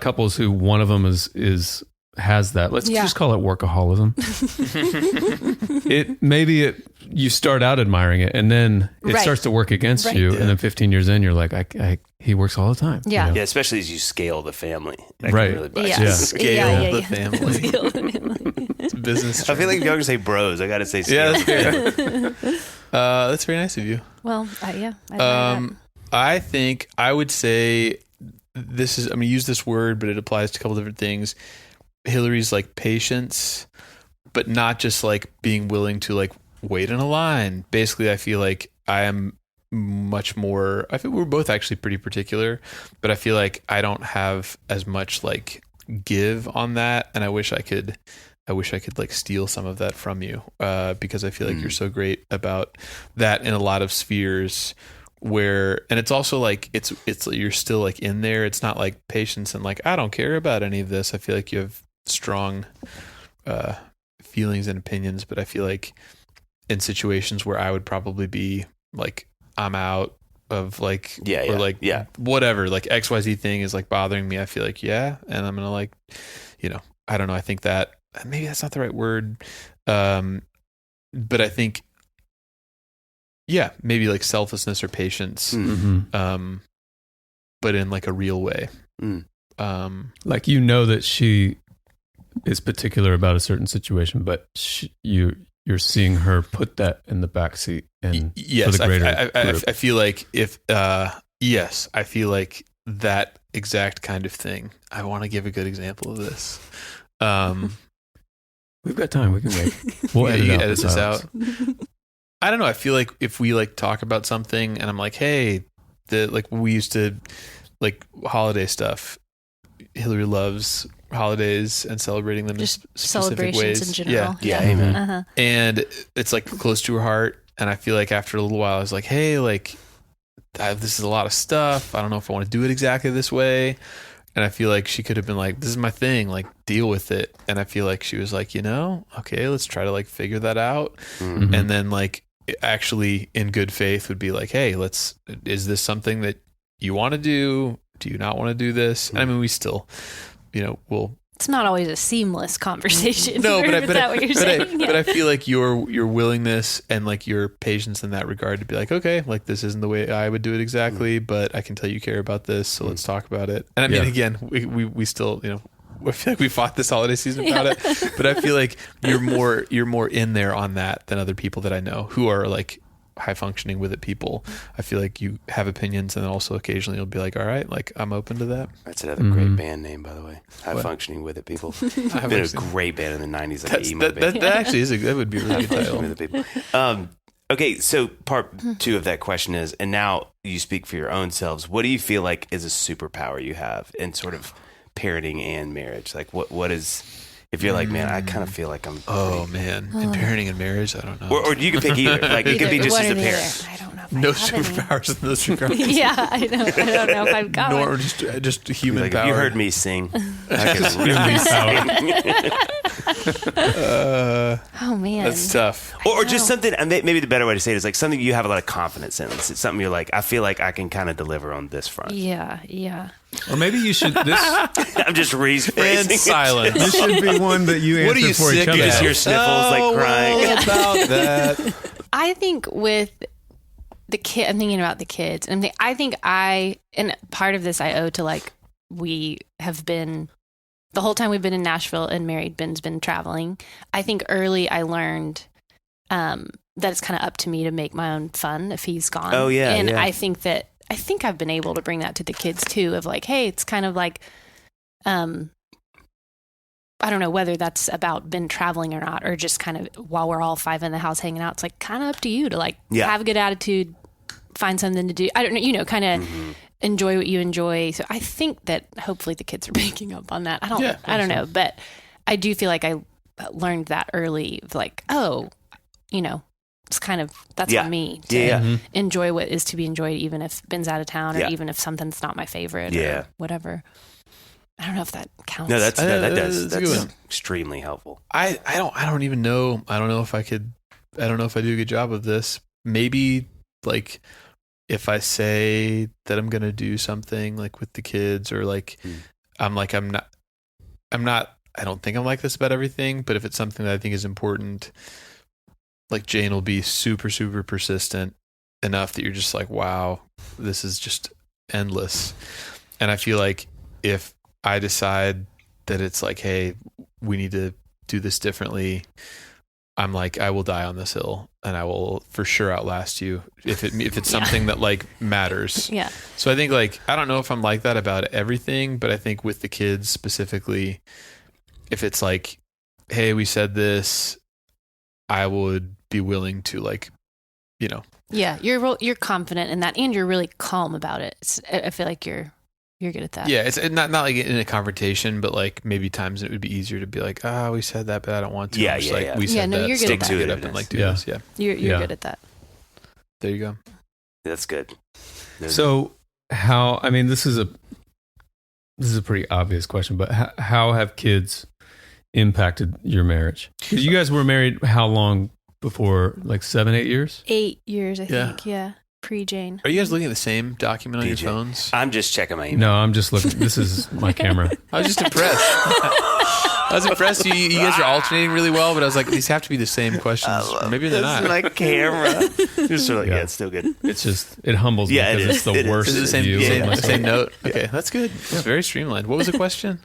couples who one of them has that. Let's just call it workaholism. You start out admiring it, and then it starts to work against you, and then 15 years in, you're like, he works all the time. Yeah, yeah. Especially as you scale the family, that right? Can really bite yeah. you. Scale the family. It's business. I feel like if you're gonna say bros, I got to say scale. Yeah, that's fair. That's very nice of you. Well, yeah. I think I would say this is. I'm gonna use this word, but it applies to a couple different things. Hillary's like patience, but not just like being willing to like wait in a line. Basically, I feel like I am much more, I think we're both actually pretty particular, but I feel like I don't have as much like give on that. And I wish I could like steal some of that from you, because I feel like you're so great about that in a lot of spheres where, and it's also like, it's you're still like in there. It's not like patience and like, I don't care about any of this. I feel like you have strong feelings and opinions, but I feel like in situations where I would probably be like, I'm out of like, whatever, like XYZ thing is like bothering me. I feel like, and I'm going to like, I don't know. I think that maybe that's not the right word. But I think, maybe like selflessness or patience, but in like a real way. Like, that she is particular about a certain situation, but you're seeing her put that in the backseat and yes, for the greater group. I feel like I feel like that exact kind of thing. I want to give a good example of this. We've got time. We can wait. We'll edit this out. I don't know. I feel like if we like talk about something and I'm like, hey, like we used to like holiday stuff. Hillary loves holidays and celebrating them just in specific ways. In general. Yeah. Amen. Uh-huh. And it's like close to her heart. And I feel like after a little while, I was like, hey, like this is a lot of stuff. I don't know if I want to do it exactly this way. And I feel like she could have been like, this is my thing, like deal with it. And I feel like she was like, okay, let's try to like figure that out. Mm-hmm. And then like actually in good faith would be like, hey, is this something that you want to do? Do you not want to do this? And I mean, we still, we'll. It's not always a seamless conversation. No, but I feel like your willingness and like your patience in that regard to be like, okay, like this isn't the way I would do it exactly, but I can tell you care about this, so let's talk about it. And I mean, again, we still, I feel like we fought this holiday season about it, but I feel like you're more in there on that than other people that I know who are like high functioning with it people. I feel like you have opinions, and then also occasionally you'll be like, all right, like I'm open to that. That's another great band name, by the way. High functioning with it people. I've been a great band in the 90s, like an emo band. That actually is that would be a really good title. With the people. Okay, so part 2 of that question is, and now you speak for your own selves, what do you feel like is a superpower you have in sort of parenting and marriage? Like what is, if you're like, man, I kind of feel like I'm. Oh man, in parenting and marriage, I don't know. Or you can pick either. Like it could be just as a parent. I don't know. No superpowers in those superpowers. Yeah, I know. I don't know if I've got one. Nor just human like, power. If you heard me sing, I could really sing. Oh man, that's tough. Or just something. And maybe the better way to say it is like something you have a lot of confidence in. It's something you're like, I feel like I can kind of deliver on this front. Yeah. Or maybe you should. I'm just rephrasing. And silence. This should be one that you answer for each other. You just hear sniffles like crying about that. I think with the kid, I'm thinking about the kids, and and part of this I owe to like we have been the whole time we've been in Nashville and married. Ben's been traveling. I think early I learned that it's kind of up to me to make my own fun if he's gone. Oh yeah, and I think I've been able to bring that to the kids too. Of like, hey, it's kind of like, I don't know whether that's about Ben traveling or not, or just kind of while we're all 5 in the house hanging out, it's like kind of up to you to like have a good attitude, find something to do. I don't know, kind of enjoy what you enjoy. So I think that hopefully the kids are picking up on that. I don't know, but I do feel like I learned that early. Like, it's kind of, that's on me to enjoy what is to be enjoyed, even if Ben's out of town or even if something's not my favorite or whatever. I don't know if that counts. No, that does. That's a good That's one. extremely helpful. I don't even know. I don't know if I could. I don't know if I do a good job of this. Maybe like if I say that I'm gonna do something like with the kids, or like I'm not. I don't think I'm like this about everything, but if it's something that I think is important, like Jane will be super, super persistent enough that you're just like, wow, this is just endless. And I feel like if I decide that it's like, hey, we need to do this differently, I'm like, I will die on this hill and I will for sure outlast you if it's something that like matters. Yeah. So I think like, I don't know if I'm like that about everything, but I think with the kids specifically, if it's like, hey, we said this, I would be willing to like, Yeah, you're confident in that, and you're really calm about it. I feel like you're good at that. Yeah, it's not like in a confrontation, but like maybe times it would be easier to be like, we said that, but I don't want to. Yeah, Just yeah, like, yeah. We said no, that. you're good at that. Stick to it and like do this. Yeah, You're good at that. There you go. That's good. So how? I mean, this is a pretty obvious question, but how have kids impacted your marriage? Because you guys were married how long before? Like 7-8 years? 8 years, I think. Yeah, pre-Jane. Are you guys looking at the same document on your phones? I'm just checking my email. No, I'm just looking. This is my camera. I was just impressed. I was impressed. You guys are alternating really well, but I was like, these have to be the same questions. Or maybe they're not. My camera. Just sort of, yeah, it's still good. It's just, it humbles me because it's the worst Is it the same, view of myself. same note? Okay, that's good. It's very streamlined. What was the question?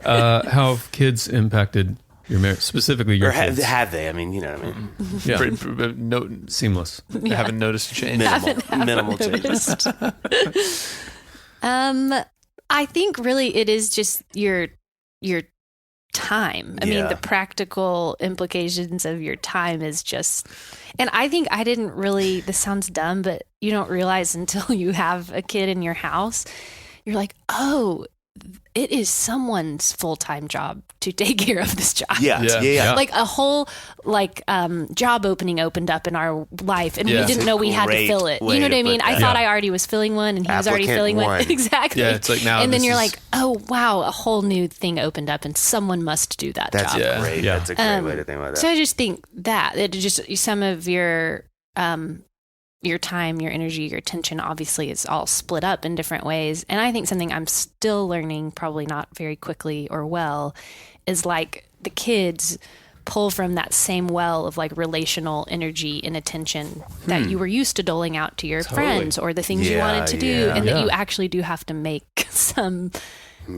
How have kids impacted your marriage, specifically your kids? Have they? I mean, you know what I mean? Yeah. Seamless. I haven't noticed a change. Minimal changes. I think really it is just your time. I mean, the practical implications of your time is just, and I think I didn't really, this sounds dumb, but you don't realize until you have a kid in your house, you're like, oh, it is someone's full-time job to take care of this job. Yeah. Like a whole job opening opened up in our life, and we didn't know we had to fill it. You know what I mean? I thought I already was filling one, and he was already filling one. Exactly. Yeah, it's like now. And then you're like, oh wow, a whole new thing opened up, and someone must do that That's job. great. Yeah. That's a great way to think about that. So I just think that it just some of your time, your energy, your attention, obviously is all split up in different ways. And I think something I'm still learning, probably not very quickly or well, is like the kids pull from that same well of like relational energy and attention that you were used to doling out to your friends or the things you wanted to do, and that you actually do have to make some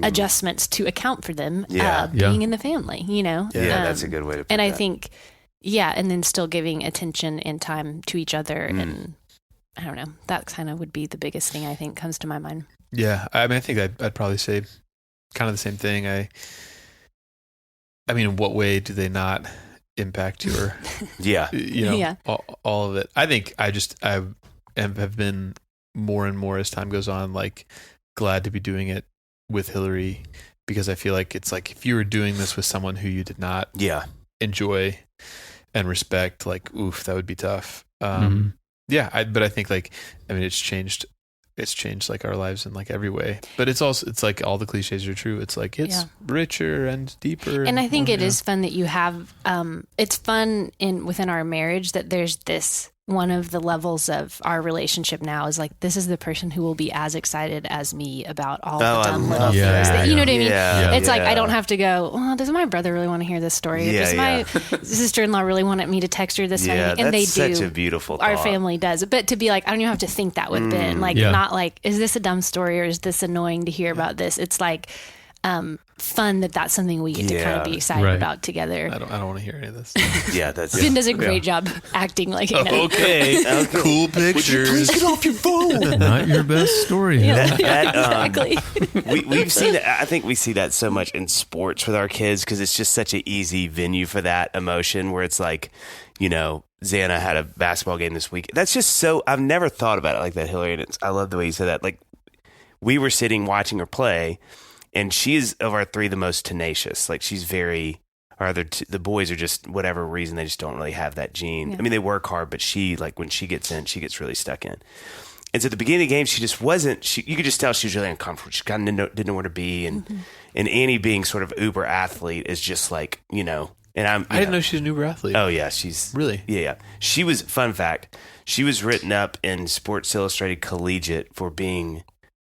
adjustments to account for them being in the family, you know? Yeah, that's a good way to put and I that. think and then still giving attention and time to each other. And I don't know, that kind of would be the biggest thing I think comes to my mind. Yeah, I mean, I think I'd probably say kind of the same thing. I mean, in what way do they not impact your, all of it? I think I have been more and more as time goes on, like glad to be doing it with Hillary, because I feel like it's like if you were doing this with someone who you did not enjoy and respect, like, oof, that would be tough. But I think like, I mean, it's changed like our lives in like every way, but it's like all the cliches are true. It's like, it's richer and deeper. And I think it is fun that you have, it's fun within our marriage that there's this, one of the levels of our relationship now is like, this is the person who will be as excited as me about all the dumb little things that, you know what I mean? Yeah, it's like, I don't have to go, well, does my brother really want to hear this story? Does my sister-in-law really want me to text her this funny? And they do. Such a beautiful Our thought. family does. But to be like, I don't even have to think that with Ben. Like, not like, is this a dumb story or is this annoying to hear about this? It's like, fun that's something we get to kind of be excited about together. I don't want to hear any of this. Ben does a great job acting like okay. Cool pictures. Please get off your phone. Not your best story. Exactly. We've seen that. I think we see that so much in sports with our kids because it's just such an easy venue for that emotion where it's like, you know, Xana had a basketball game this week. That's just so, I've never thought about it like that, Hillary. And I love the way you said that. Like, we were sitting watching her play, and she's, of our three, the most tenacious. Like, she's very, the boys are just, whatever reason, they just don't really have that gene. I mean, they work hard, but she, like, when she gets in, she gets really stuck in. so at the beginning of the game, she just wasn't. You could just tell she was really uncomfortable. She kind of didn't know where to be, and Annie being sort of uber athlete is just like, you know. And I didn't know she was an uber athlete. Oh yeah, she's really yeah. She was. Fun fact: she was written up in Sports Illustrated Collegiate for being.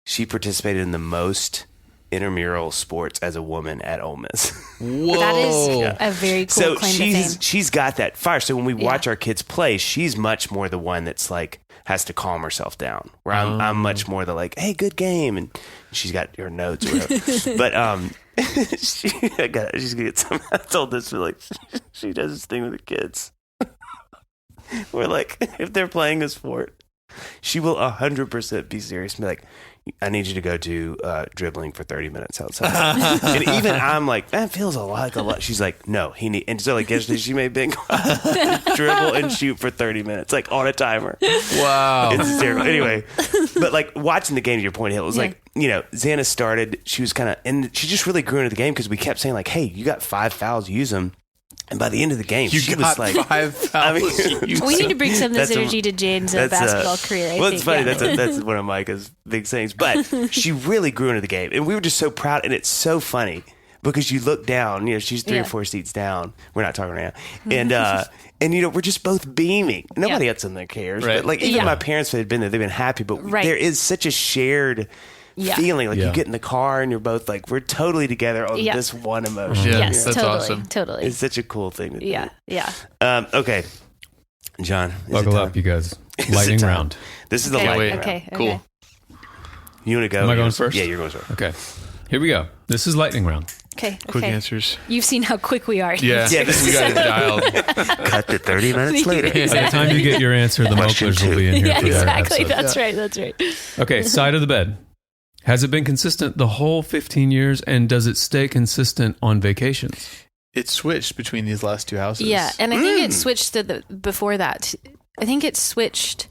She participated in the most intramural sports as a woman at Ole Miss. Whoa, that is a very cool claim to fame. She's got that fire. So when we watch our kids play, she's much more the one that's like has to calm herself down. Where I'm much more the like, hey, good game, and she's got her notes. Or whatever. But she's gonna get some. I told this to like she does this thing with the kids. Where like if they're playing a sport, she will 100% be serious and be like, I need you to go do dribbling for 30 minutes outside. And even I'm like, that feels a lot. She's like, no, and so like yesterday she made Ben dribble and shoot for 30 minutes, like on a timer. Wow. It's hysterical. Anyway, but like watching the game, to your point, Hill, it was like, you know, Xana started, she was kind of, and she just really grew into the game because we kept saying like, hey, you got 5 fouls, use them. And by the end of the game, she was like 5 fouls. We need to bring some of this energy to Jane's basketball career. Well, it's funny. That's one of Micah's big sayings. But she really grew into the game. And we were just so proud. And it's so funny because you look down, you know, she's 3 or 4 seats down. We're not talking right now. And you know, we're just both beaming. Nobody else in there cares. Right. But like even my parents had been there, they've been happy. But there is such a shared feeling, like you get in the car and you're both like, we're totally together on this one emotion. Yeah, yes, that's totally, awesome. Totally. It's such a cool thing to do. Yeah. Okay. John. Buckle up, you guys. Lightning round. This is the lightning round. Okay. Cool. You want to go? Am I going first? Yeah, you're going first. Okay. Here we go. This is lightning round. Okay. Quick answers. You've seen how quick we are. Yeah, we got it dialed. Cut to 30 minutes later. By the time you get your answer, the Mocklers will be in here for their episode. That's right. Okay, side of the bed. Has it been consistent the whole 15 years, and does it stay consistent on vacations? It switched between these last 2 houses. Yeah, and I think it switched before that. I think it switched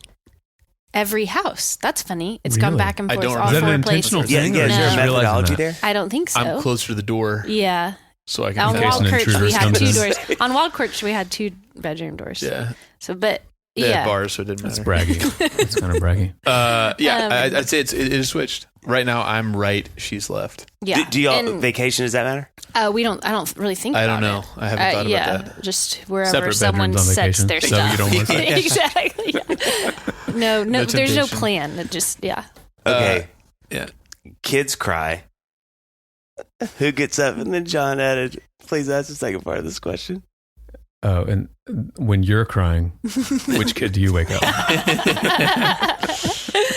every house. That's funny. It's gone back and forth all 4 places. Is that an intentional thing? Yeah, is there a methodology there? I don't think so. I'm closer to the door. Yeah. So I can on Waldkirch we had 2 doors. On Waldkirch we had 2 bedroom doors. Yeah. So, but they had bars, so it didn't matter. That's braggy. It's kind of braggy. I'd say it is switched. Right now, I'm right. She's left. Yeah. Do y'all vacation? Does that matter? I don't really think. I don't know. I haven't thought about that. Just wherever Separate someone sets their so stuff. you don't work Exactly. Yeah. No. There's no plan. It just Okay. Yeah. Kids cry. Who gets up? And then John added, please ask the second part of this question. Oh, and when you're crying, which kid do you wake up?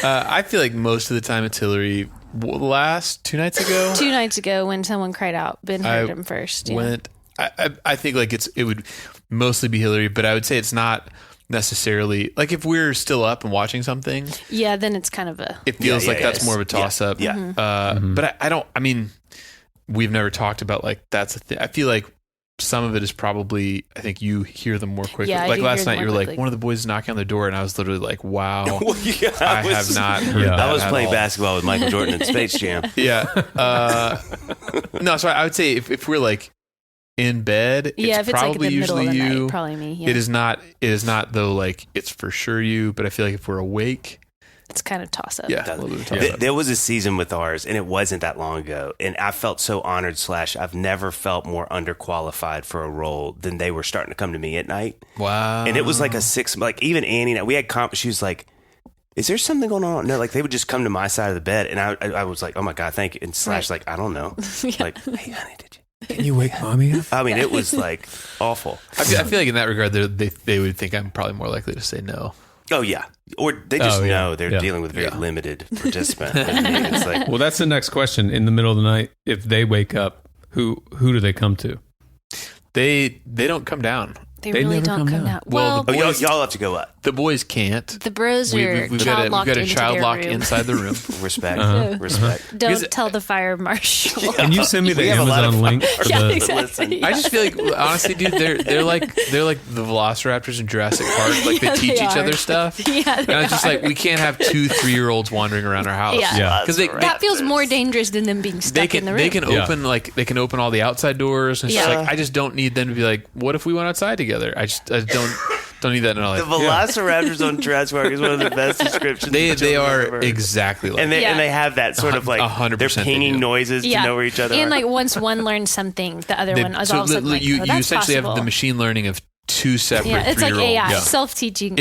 I feel like most of the time it's Hillary. Last 2 nights ago? 2 nights ago when someone cried out, Ben heard him first. Yeah. I think like it would mostly be Hillary, but I would say it's not necessarily like if we're still up and watching something. Yeah, then it's kind of it feels like that's more of a toss up. Yeah. But I mean, we've never talked about like that's a thing. I feel like some of it is probably, I think you hear them more quickly. Yeah, like last night, you were like, one of the boys is knocking on the door, and I was literally like, wow, I have not heard that. I was playing basketball with Michael Jordan in Space Jam. Yeah. No, so I would say if we're like in bed, if it's probably like in the middle usually of the you. night, probably me. Yeah. It is not though, like it's for sure you, but I feel like if we're awake, it's kind of toss up. Yeah, a little bit of toss up. There was a season with ours, and it wasn't that long ago, and I felt so honored / I've never felt more underqualified for a role than they were starting to come to me at night. Wow. And it was like like even Annie, we had she was like, is there something going on? No, like they would just come to my side of the bed, and I was like, oh my God, thank you. And / like, I don't know. Like, hey honey, did you? Can you wake mommy up? I mean, it was like awful. I feel like in that regard, they would think I'm probably more likely to say no. Oh yeah, or they just know they're dealing with a very limited participant. It's like, well, that's the next question. In the middle of the night, if they wake up, who do they come to? They don't come down. They really don't come down. Well, y'all have to go up. The boys can't. The bros are we've got a child lock inside the room. Respect. Respect. Don't tell the fire marshal. Can you send me the Amazon link? For exactly. I just feel like, honestly, dude, they're like the Velociraptors in Jurassic Park. Like they teach each other stuff. Yeah, and it's just like we can't have 2 3-year-olds wandering around our house. Yeah, because that feels more dangerous than them being stuck in the room. They can open all the outside doors. And it's just like I just don't need them to be like, what if we went outside together? I don't. Don't need that in our life. The velociraptors on Jurassic Park is one of the best descriptions. They are exactly like and they have that sort of like 100% they're pinging noises to know where each other are. And like once one learns something, the other one is also like, you that's essentially possible. have the machine learning of two separate it's like 3-year-olds. AI, self-teaching.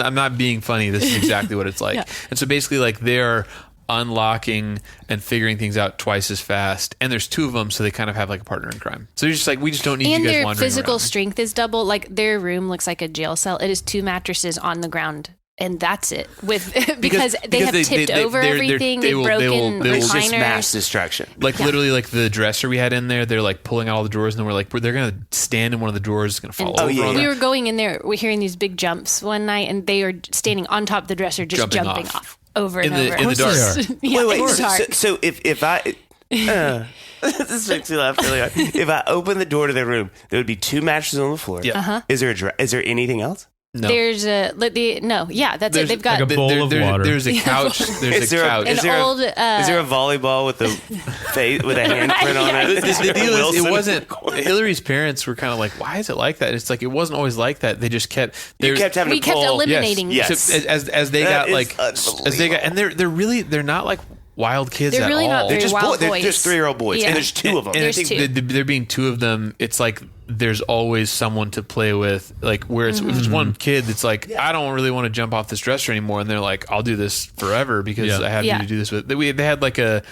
I'm not being funny. This is exactly what it's like. And so basically, like they're unlocking and figuring things out twice as fast. And there's two of them, so they kind of have like a partner in crime. So you're just like, we just don't need you guys wandering around. And their physical strength is double. Like their room looks like a jail cell. It is 2 mattresses on the ground. And that's it. Because they have tipped over everything. They've broken it's just recliners. mass destruction. Like literally, like the dresser we had in there, they're like pulling out all the drawers, and then we're like, they're gonna stand in one of the drawers, it's gonna fall over. On we were going in there, we're hearing these big jumps one night, and they were standing on top of the dresser, just jumping off over and over. In the dark. Wait. So if I. This makes me laugh really hard. If I open the door to their room, there would be 2 mattresses on the floor. Yeah. Is there anything else? No. There's that's it. They've got like a bowl of water. There's a couch. There's a couch. Is there a volleyball with a handprint on it? The deal is, it wasn't. Hillary's parents were kind of like, "Why is it like that?" It's like it wasn't always like that. They just kept. We kept eliminating. Yes. So as they got and they're not like wild kids they're at really all. Not very They're just wild they're boys. just 3-year-old boys, and there's 2 of them. And I think there being 2 of them, it's like there's always someone to play with. Like where it's if it's one kid that's like, I don't really want to jump off this dresser anymore, and they're like, I'll do this forever because I have you to do this with. They had like a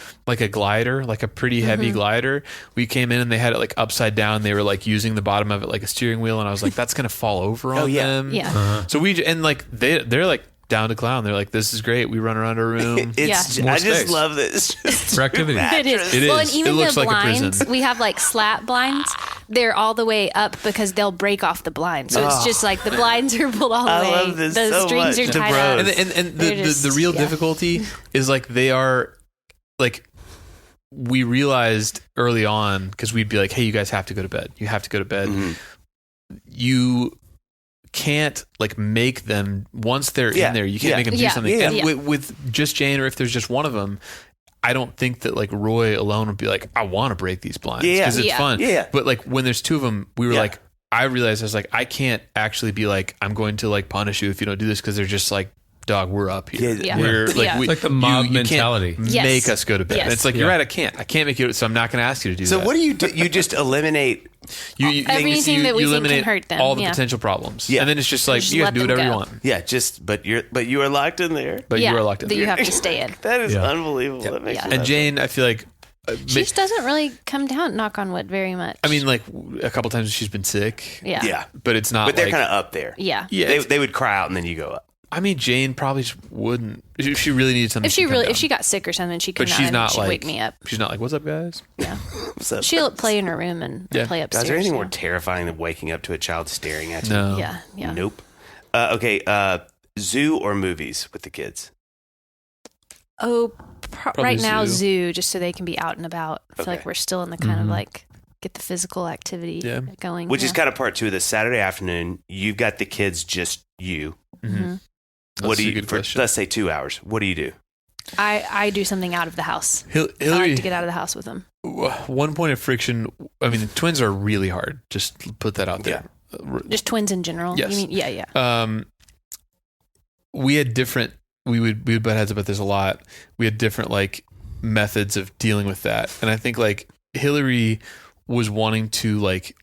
glider, like a pretty heavy glider. We came in and they had it like upside down. They were like using the bottom of it like a steering wheel, and I was like, that's gonna fall over on them. Yeah. So they're like down to clown. They're like, this is great. We run around our room. I just love this. For activity. It is. It is. And even It looks the like a blinds, prison. we have like slat blinds. They're all the way up because they'll break off the blinds. So it's just like the blinds are pulled all the way. I love this the so strings much. are tied up. And the real difficulty is like they are like, we realized early on, because we'd be like, hey, you guys have to go to bed. You have to go to bed. Mm-hmm. You can't like make them, once they're in there, you can't make them do something. And with just Jane, or if there's just one of them, I don't think that like Roy alone would be like, I want to break these blinds because it's fun. Yeah. But like when there's 2 of them, we were like, I realized I was like, I can't actually be like, I'm going to like punish you if you don't do this, because they're just like, dog, we're up here. We're like, it's like the mob mentality. Can't make us go to bed. And it's like, you're right, I can't make you, so I'm not going to ask you to do that. So what do? You just eliminate everything that we think can hurt them. All the potential problems. Yeah. And then it's just like, Just you let can do them whatever you go. want. Yeah, but you are locked in there. But you are locked in that there. you have to stay in. That is unbelievable. That makes And Jane, I feel like She just doesn't really come down, knock on wood, very much. I mean, like a couple times she's been sick. Yeah. But it's not. But they're like, kind of up there. Yeah. They would cry out and then you go up. I mean, Jane probably just wouldn't. If she really needed something, if she got sick or something, she could. But she's not she'd like, wake me up. She's not like, what's up, guys? Yeah. She'll play in her room and play upstairs. Is there anything more terrifying than waking up to a child staring at you? No. Yeah. Nope. Okay. Zoo or movies with the kids? Oh, right now zoo. zoo, just so they can be out and about. I feel like we're still in the kind of like get the physical activity going. Which is kind of part 2 of this Saturday afternoon. You've got the kids, just you. Mm-hmm. What do you do for, let's say 2 hours? What do you do? I do something out of the house. Hillary, I like to get out of the house with them. One point of friction. I mean, the twins are really hard. Just put that out there. Just twins in general. Yes. You mean, yeah. We had different. We would butt heads about this a lot. We had different like methods of dealing with that, and I think like Hillary was wanting to like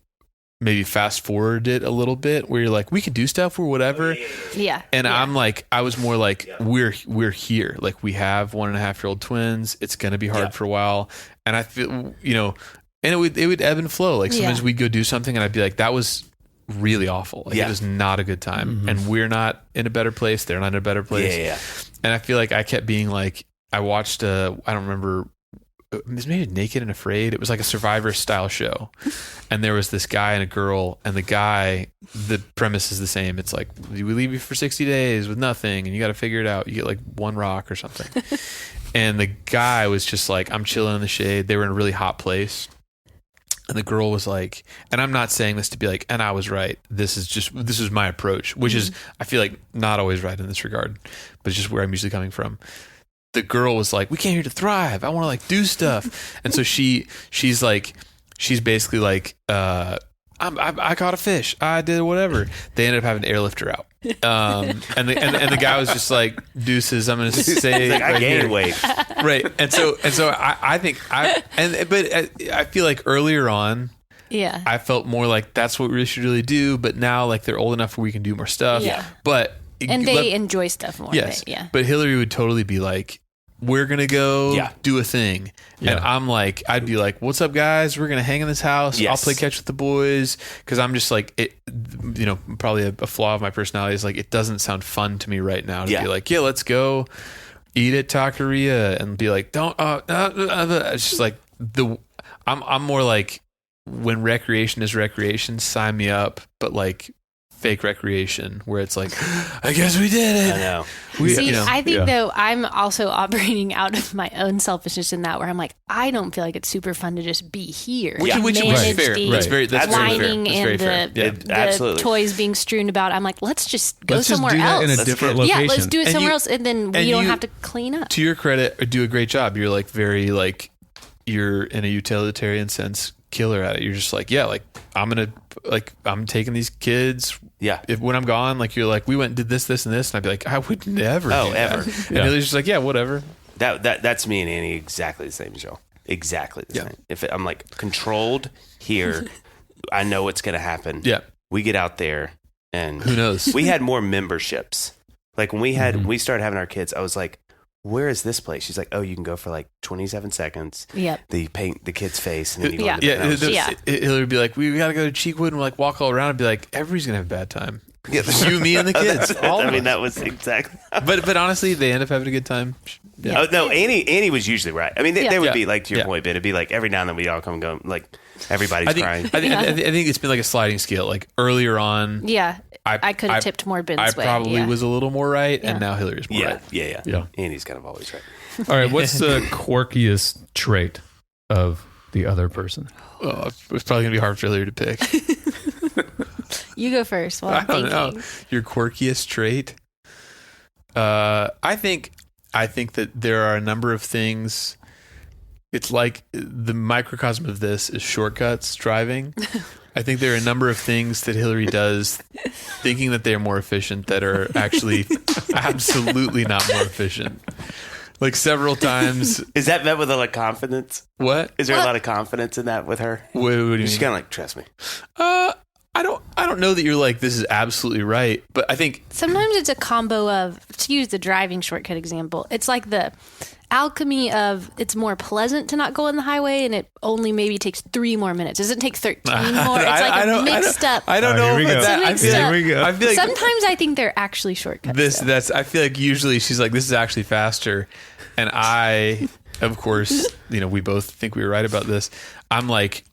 maybe fast forward it a little bit, where you're like, we could do stuff or whatever. Yeah. And I'm like, I was more like, we're here. Like we have 1.5-year-old twins. It's going to be hard for a while. And I feel, and it would ebb and flow. Like sometimes we'd go do something and I'd be like, that was really awful. Like it was not a good time. And we're not in a better place. They're not in a better place. Yeah. And I feel like I kept being like, I watched I don't remember, it was maybe Naked and Afraid. It was like a Survivor style show. And there was this guy and a girl, and the premise is the same. It's like, we leave you for 60 days with nothing and you got to figure it out. You get like one rock or something. And the guy was just like, I'm chilling in the shade. They were in a really hot place. And the girl was like, and I'm not saying this to be like, and I was right. This is my approach, which is, I feel like not always right in this regard, but it's just where I'm usually coming from. The girl was like, we came here to thrive. I want to like do stuff. And so she's basically like, I caught a fish. I did whatever. They ended up having to airlift her out. And the guy was just like, deuces, I'm going to say like, I gained weight. Right. And so I think I feel like earlier on, yeah, I felt more like that's what we should really do. But now like they're old enough where we can do more stuff. Yeah. But they enjoy stuff more. Yes. Yeah. But Hillary would totally be like, we're going to go do a thing. Yeah. And I'm like, I'd be like, what's up, guys? We're going to hang in this house. Yes. I'll play catch with the boys. Because I'm just like, probably a flaw of my personality is like, it doesn't sound fun to me right now to be like, yeah, let's go eat at Taqueria and be like, don't, it's just like, I'm more like, when recreation is recreation, sign me up. But like, fake recreation where it's like, I guess we did it. I know. I think though I'm also operating out of my own selfishness in that where I'm like, I don't feel like it's super fun to just be here. Which is fair. That's very fair. The toys being strewn about. I'm like, let's just go somewhere else. In a different location. Yeah, let's do it somewhere else, and then we don't have to clean up. To your credit, do a great job. You're like very like, you're in a utilitarian sense killer at it. You're just like, yeah, like I'm taking these kids. Yeah. When I'm gone, like you're like, we went and did this, and this, and I'd be like, I would never. Oh, do ever. That. And Lily's just like, yeah, whatever. That's me and Annie exactly the same, Joe. Exactly the same. If I'm like controlled here, I know what's going to happen. Yeah. We get out there and who knows? We had more memberships. Like when we started having our kids, I was like, where is this place? She's like, oh, you can go for like 27 seconds. Yep. They paint the kid's face and then you go to the Hillary would be like, we got to go to Cheekwood and like walk all around and be like, everybody's going to have a bad time. Yeah, you, me, and the kids. That was exactly. But honestly, they end up having a good time. Yeah. Oh, no, Annie was usually right. I mean, they would be like, to your point, Ben, it'd be like every now and then we all come and go, like everybody's crying. I think it's been like a sliding scale. Like earlier on. Yeah. I could have tipped more Ben's way. I probably was a little more right, and now Hillary's more right. Yeah. Annie's kind of always right. All right, what's the quirkiest trait of the other person? Oh, it's probably going to be hard for Hillary to pick. You go first. I don't know. Your quirkiest trait? I think that there are a number of things. It's like the microcosm of this is shortcuts driving. I think there are a number of things that Hillary does thinking that they're more efficient that are actually absolutely not more efficient. Like several times. Is that met with a lot of confidence? What? Is there a lot of confidence in that with her? What do you mean? She's kind of like, trust me. I don't know that you're like, this is absolutely right, but I think sometimes it's a combo of, to use the driving shortcut example, it's like the alchemy of it's more pleasant to not go on the highway and it only maybe takes 3 more minutes. It doesn't take 13 more. It's like a mixed up. I don't know about that. I feel like sometimes I think they're actually shortcuts. I feel like usually she's like, this is actually faster. And I, of course, we both think we were right about this. I'm like,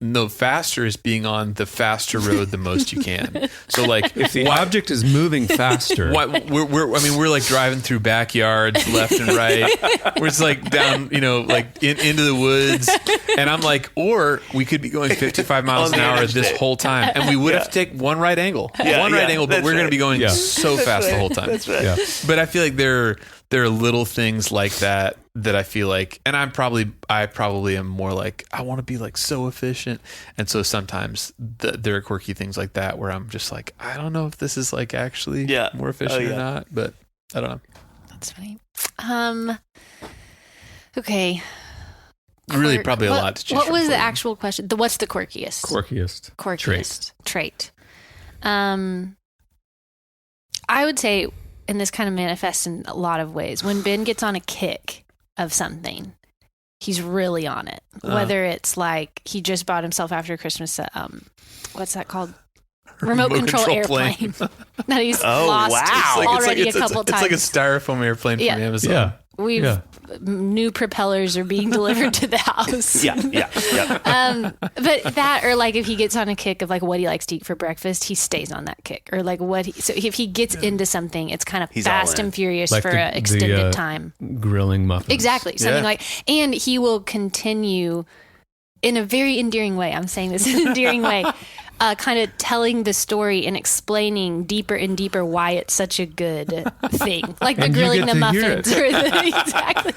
no, faster is being on the faster road the most you can. So like if the object is moving faster, we're like driving through backyards left and right. We're just like down, like into the woods. And I'm like, or we could be going 55 miles an hour this whole time. And we would have to take one right angle. But we're going to be going so fast the whole time. That's right. Yeah. But I feel like there are little things like that I feel like, and I probably am more like, I want to be like so efficient. And so sometimes there are quirky things like that where I'm just like, I don't know if this is like actually more efficient or not, but I don't know. That's funny. Okay. Really probably a lot to choose from. What was the you. Actual question? What's the quirkiest? Quirkiest trait. I would say, and this kind of manifests in a lot of ways, when Ben gets on a kick of something, he's really on it. Whether it's like he just bought himself after Christmas, what's that called? Remote control airplane. That he's lost already a couple times. It's like a styrofoam airplane from Amazon. Yeah. New propellers are being delivered to the house. But that, or like if he gets on a kick of like what he likes to eat for breakfast, he stays on that kick. Or like so if he gets into something, it's kind of fast and furious like for an extended time. Grilling muffins. Exactly. Something like, and he will continue in a very endearing way. I'm saying this in an endearing way. Kind of telling the story and explaining deeper and deeper why it's such a good thing, like the grilling the muffins, exactly.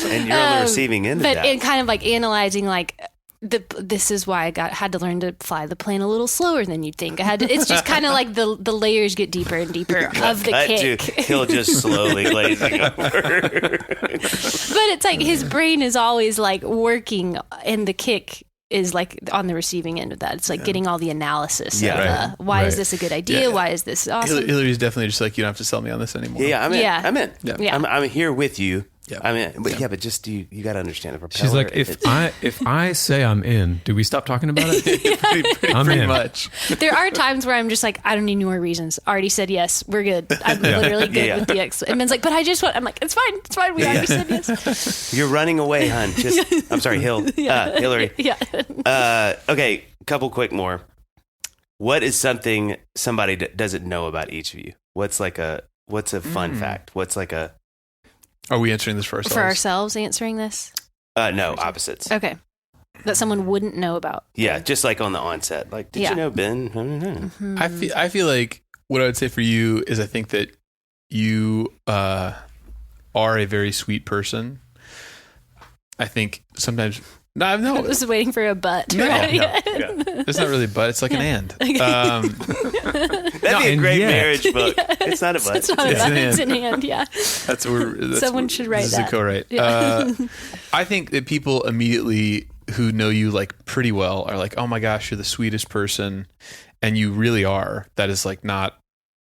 And you're on the receiving end of that. And kind of like analyzing, like this is why I had to learn to fly the plane a little slower than you'd think. It's just kind of like the layers get deeper and deeper of the kick. He'll just slowly glazing over. But it's like his brain is always like working, and the kick is like on the receiving end of that. It's like getting all the analysis of why is this a good idea? Why is this awesome? Hillary's definitely just like, you don't have to sell me on this anymore. Yeah, I'm in. Yeah. Yeah. I'm here with you. Yeah. I mean, but just you got to understand the propeller. She's like, if I say I'm in, do we stop talking about it? pretty much. There are times where I'm just like, I don't need any more reasons. Already said yes. We're good. I'm literally good with the X. And Ben's like, but I just want. I'm like, it's fine. We already said yes. You're running away, hon. I'm sorry, Hillary. Yeah. Okay, couple quick more. What is something somebody doesn't know about each of you? What's a fun fact? What's like a... Are we answering this for ourselves? For ourselves, answering this? No, opposites. Okay. That someone wouldn't know about. Yeah, just like on the onset. Like, did you know Ben? Mm-hmm. I feel like what I would say for you is I think that you are a very sweet person. I think sometimes... No, I was waiting for a but. No. It's not really a but. It's like an and. That'd be a great marriage book. It's not a but. It's not a but. It's an and, yeah. Someone should write that. Co-write. Yeah. I think that people immediately who know you like pretty well are like, oh my gosh, you're the sweetest person. And you really are. That is like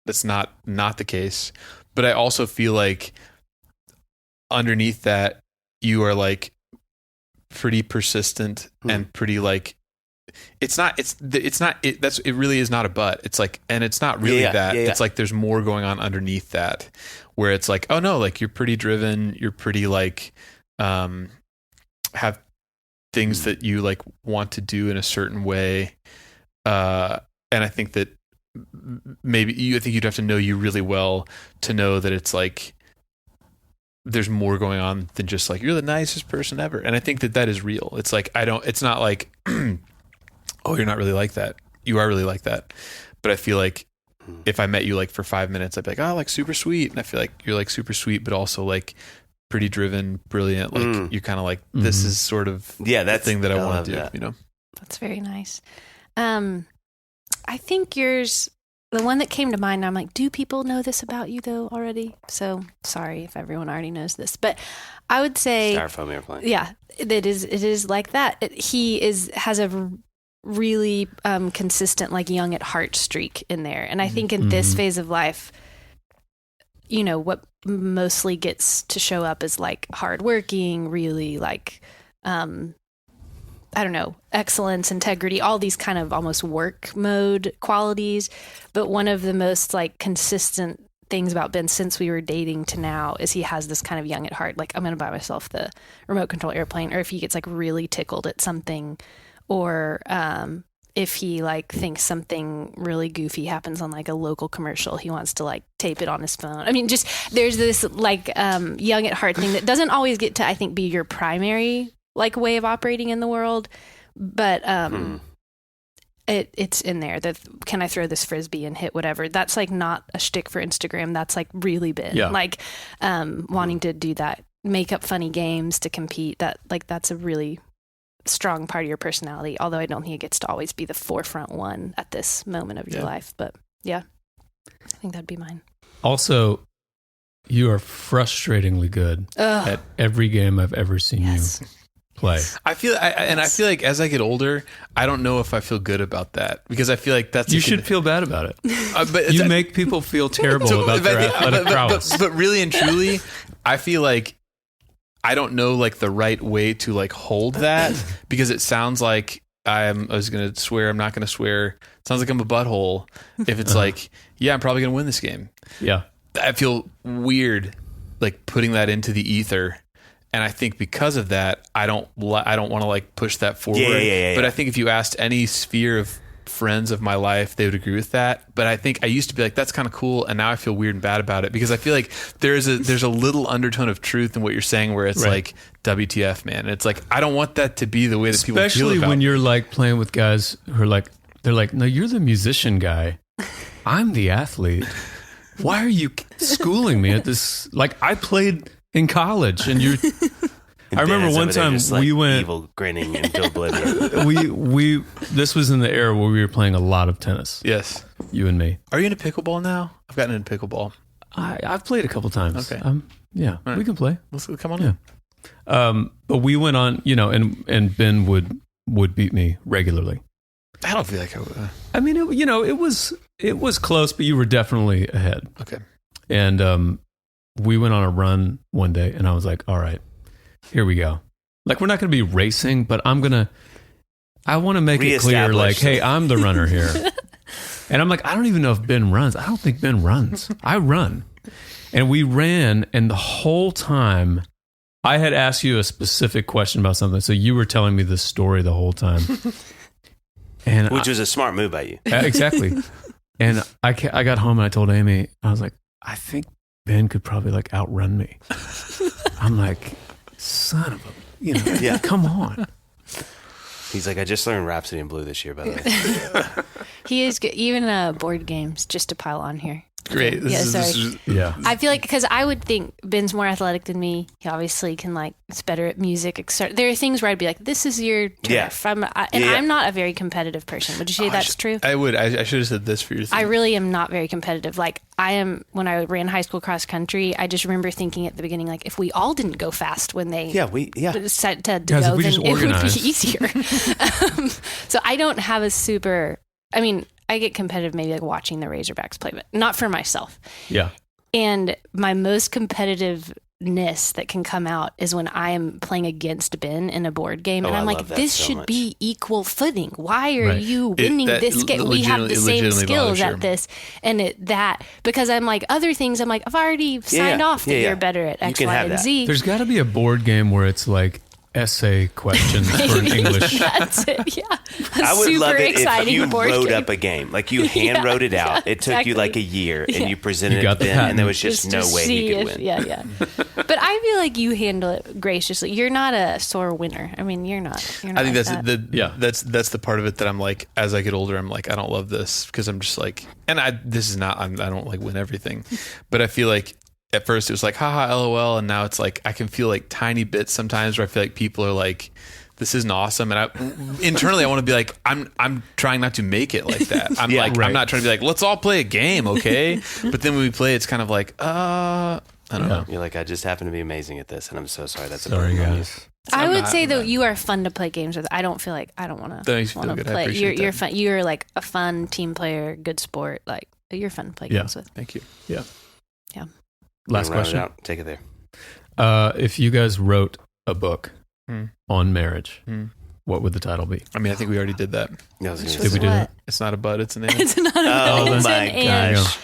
that's not the case. But I also feel like underneath that, you are like, pretty persistent and pretty like it really is not a but. It's like, and it's not really that. It's like there's more going on underneath that, where it's like, oh no, like you're pretty driven, you're pretty like have things that you like want to do in a certain way, and I think that I think you'd have to know you really well to know that it's like there's more going on than just like, you're the nicest person ever. And I think that is real. It's like, it's not like, oh, you're not really like that. You are really like that. But I feel like if I met you like for 5 minutes, I'd be like, oh, like super sweet. And I feel like you're like super sweet, but also like pretty driven, brilliant. Like you're kind of like, this is sort of the thing that I want to do, you know? That's very nice. I think yours, the one that came to mind, I'm like, do people know this about you though already? So sorry if everyone already knows this, but I would say Styrofoam airplane. Yeah, it is like that. He has a really consistent, like young at heart streak in there. And I think in this phase of life, you know, what mostly gets to show up is like hardworking, really like, I don't know, excellence, integrity, all these kind of almost work mode qualities. But one of the most like consistent things about Ben since we were dating to now is he has this kind of young at heart, like I'm going to buy myself the remote control airplane, or if he gets like really tickled at something, or if he like thinks something really goofy happens on like a local commercial, he wants to like tape it on his phone. I mean, just there's this like young at heart thing that doesn't always get to, I think, be your primary like way of operating in the world, but it's in there. That can I throw this frisbee and hit whatever? That's like not a shtick for Instagram. That's like really been like wanting to do that, make up funny games to compete. That like that's a really strong part of your personality. Although I don't think it gets to always be the forefront one at this moment of your life. But yeah, I think that'd be mine. Also, you are frustratingly good at every game I've ever seen you play. I feel like as I get older, I don't know if I feel good about that, because I feel like that's you should feel bad about it. But you make people feel terrible about their athletic prowess. But really and truly, I feel like I don't know like the right way to like hold that, because it sounds like I was going to swear, I'm not going to swear. It sounds like I'm a butthole if it's like, yeah, I'm probably going to win this game. Yeah. I feel weird like putting that into the ether. And I think because of that, I don't want to like push that forward. But I think if you asked any sphere of friends of my life, they would agree with that. But I think I used to be like, that's kind of cool. And now I feel weird and bad about it, because I feel like there's a little undertone of truth in what you're saying, where it's like, WTF, man. And it's like, I don't want that to be the way that people feel about it. Especially when you're like playing with guys who are like, they're like, no, you're the musician guy. I'm the athlete. Why are you schooling me at this? Like, I played in college and you're I remember one time we went evil grinning into oblivion. we this was in the era where we were playing a lot of tennis. Yes. You and me. Are you into pickleball now? I've gotten into pickleball. I've played a couple times. Okay. Yeah, right. We can play. Let's come on in. But we went on, and Ben would beat me regularly. I don't feel like I would. I mean, it was close, but you were definitely ahead. Okay. And we went on a run one day, and I was like, all right, here we go. Like, we're not going to be racing, but I want to make it clear, like, hey, I'm the runner here. And I'm like, I don't even know if Ben runs. I don't think Ben runs. I run. And we ran, and the whole time I had asked you a specific question about something. So you were telling me this story the whole time. Which was a smart move by you. Exactly. And I got home and I told Amy, I was like, I think Ben could probably like outrun me. I'm like, son of a, come on. He's like, I just learned Rhapsody in Blue this year, by the way. He is good. Even board games, just to pile on here. Great. Yeah. I feel like, because I would think Ben's more athletic than me. He obviously can, like, it's better at music. There are things where I'd be like, this is your turf. Yeah. I'm not a very competitive person. Would you say that's true? I would. I should have said this for your thing. I really am not very competitive. Like, I am, when I ran high school cross country, I just remember thinking at the beginning, like, if we all didn't go fast when they set to go, then it would be easier. So I don't have a super, I mean, I get competitive maybe like watching the Razorbacks play, but not for myself. Yeah. And my most competitiveness that can come out is when I am playing against Ben in a board game. And I'm like, this should be equal footing. Why are you winning this game? We have the same skills at this. And because I'm like, other things, I'm like, I've already signed off that you're better at X, Y, and Z. There's got to be a board game where it's like essay questions for an English. That's it, yeah. I would super love it exciting if you board wrote game. up a game. Like you hand wrote it out. It took you like a year and you presented it to Ben and there was just no way he could win. Yeah. But I feel like you handle it graciously. You're not a sore winner. I mean, you're not I think like that's the part of it that I'm like, as I get older, I'm like, I don't love this because I'm just like, and I don't like win everything, but I feel like at first it was like, haha, LOL. And now it's like, I can feel like tiny bits sometimes where I feel like people are like, this isn't awesome. And internally I want to be like, I'm trying not to make it like that. I'm I'm not trying to be like, let's all play a game. Okay. But then when we play, it's kind of like, I don't know. You're like, I just happen to be amazing at this. And I'm so sorry. That's a sorry, burden on guys. I would say though, you are fun to play games with. I don't feel like I don't want to play. You're fun. You're like a fun team player, good sport. Like you're fun to play games with. Thank you. Yeah. Last question. Take it there. If you guys wrote a book on marriage, what would the title be? I mean, I think we already did that. Did we do that? It's not a but, it's an and. It's not a but, it's an and. Gosh.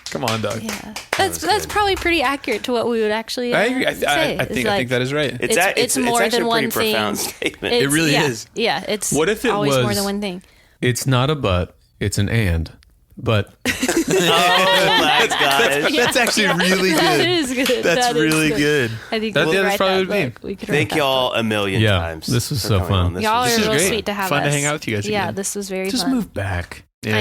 Come on, Doug. Yeah, that's probably pretty accurate to what we would actually. I agree. say. I think that is right. It's more than one thing. Profound statement. It really is. Yeah, it's what if it always was, more than one thing. It's not a but, it's an and. But oh my gosh, that's actually really good. That is good. That's really good. I think that's probably what we could. Thank y'all a million times. This was so fun. Y'all this are is real great. sweet to have. Fun us. to hang out with you guys. Yeah, again. this was very just fun. move back. Yeah,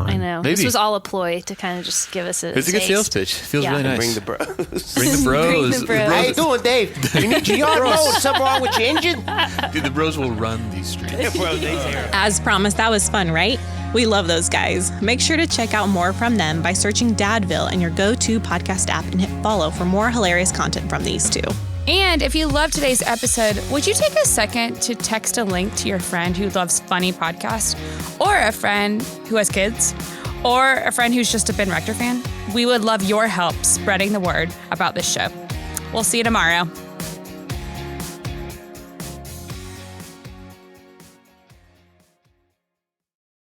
I know. Maybe. This was all a ploy to kind of just give us a. It's a good sales pitch. Feels really nice. Bring the bros. Bring the bros. Bring the bros. How you doing, Dave? You need your bros. Something wrong with your engine? Dude, the bros will run these streets. As promised, that was fun, right? We love those guys. Make sure to check out more from them by searching Dadville in your go-to podcast app and hit follow for more hilarious content from these two. And if you love today's episode, would you take a second to text a link to your friend who loves funny podcasts, or a friend who has kids, or a friend who's just a Ben Rector fan? We would love your help spreading the word about this show. We'll see you tomorrow.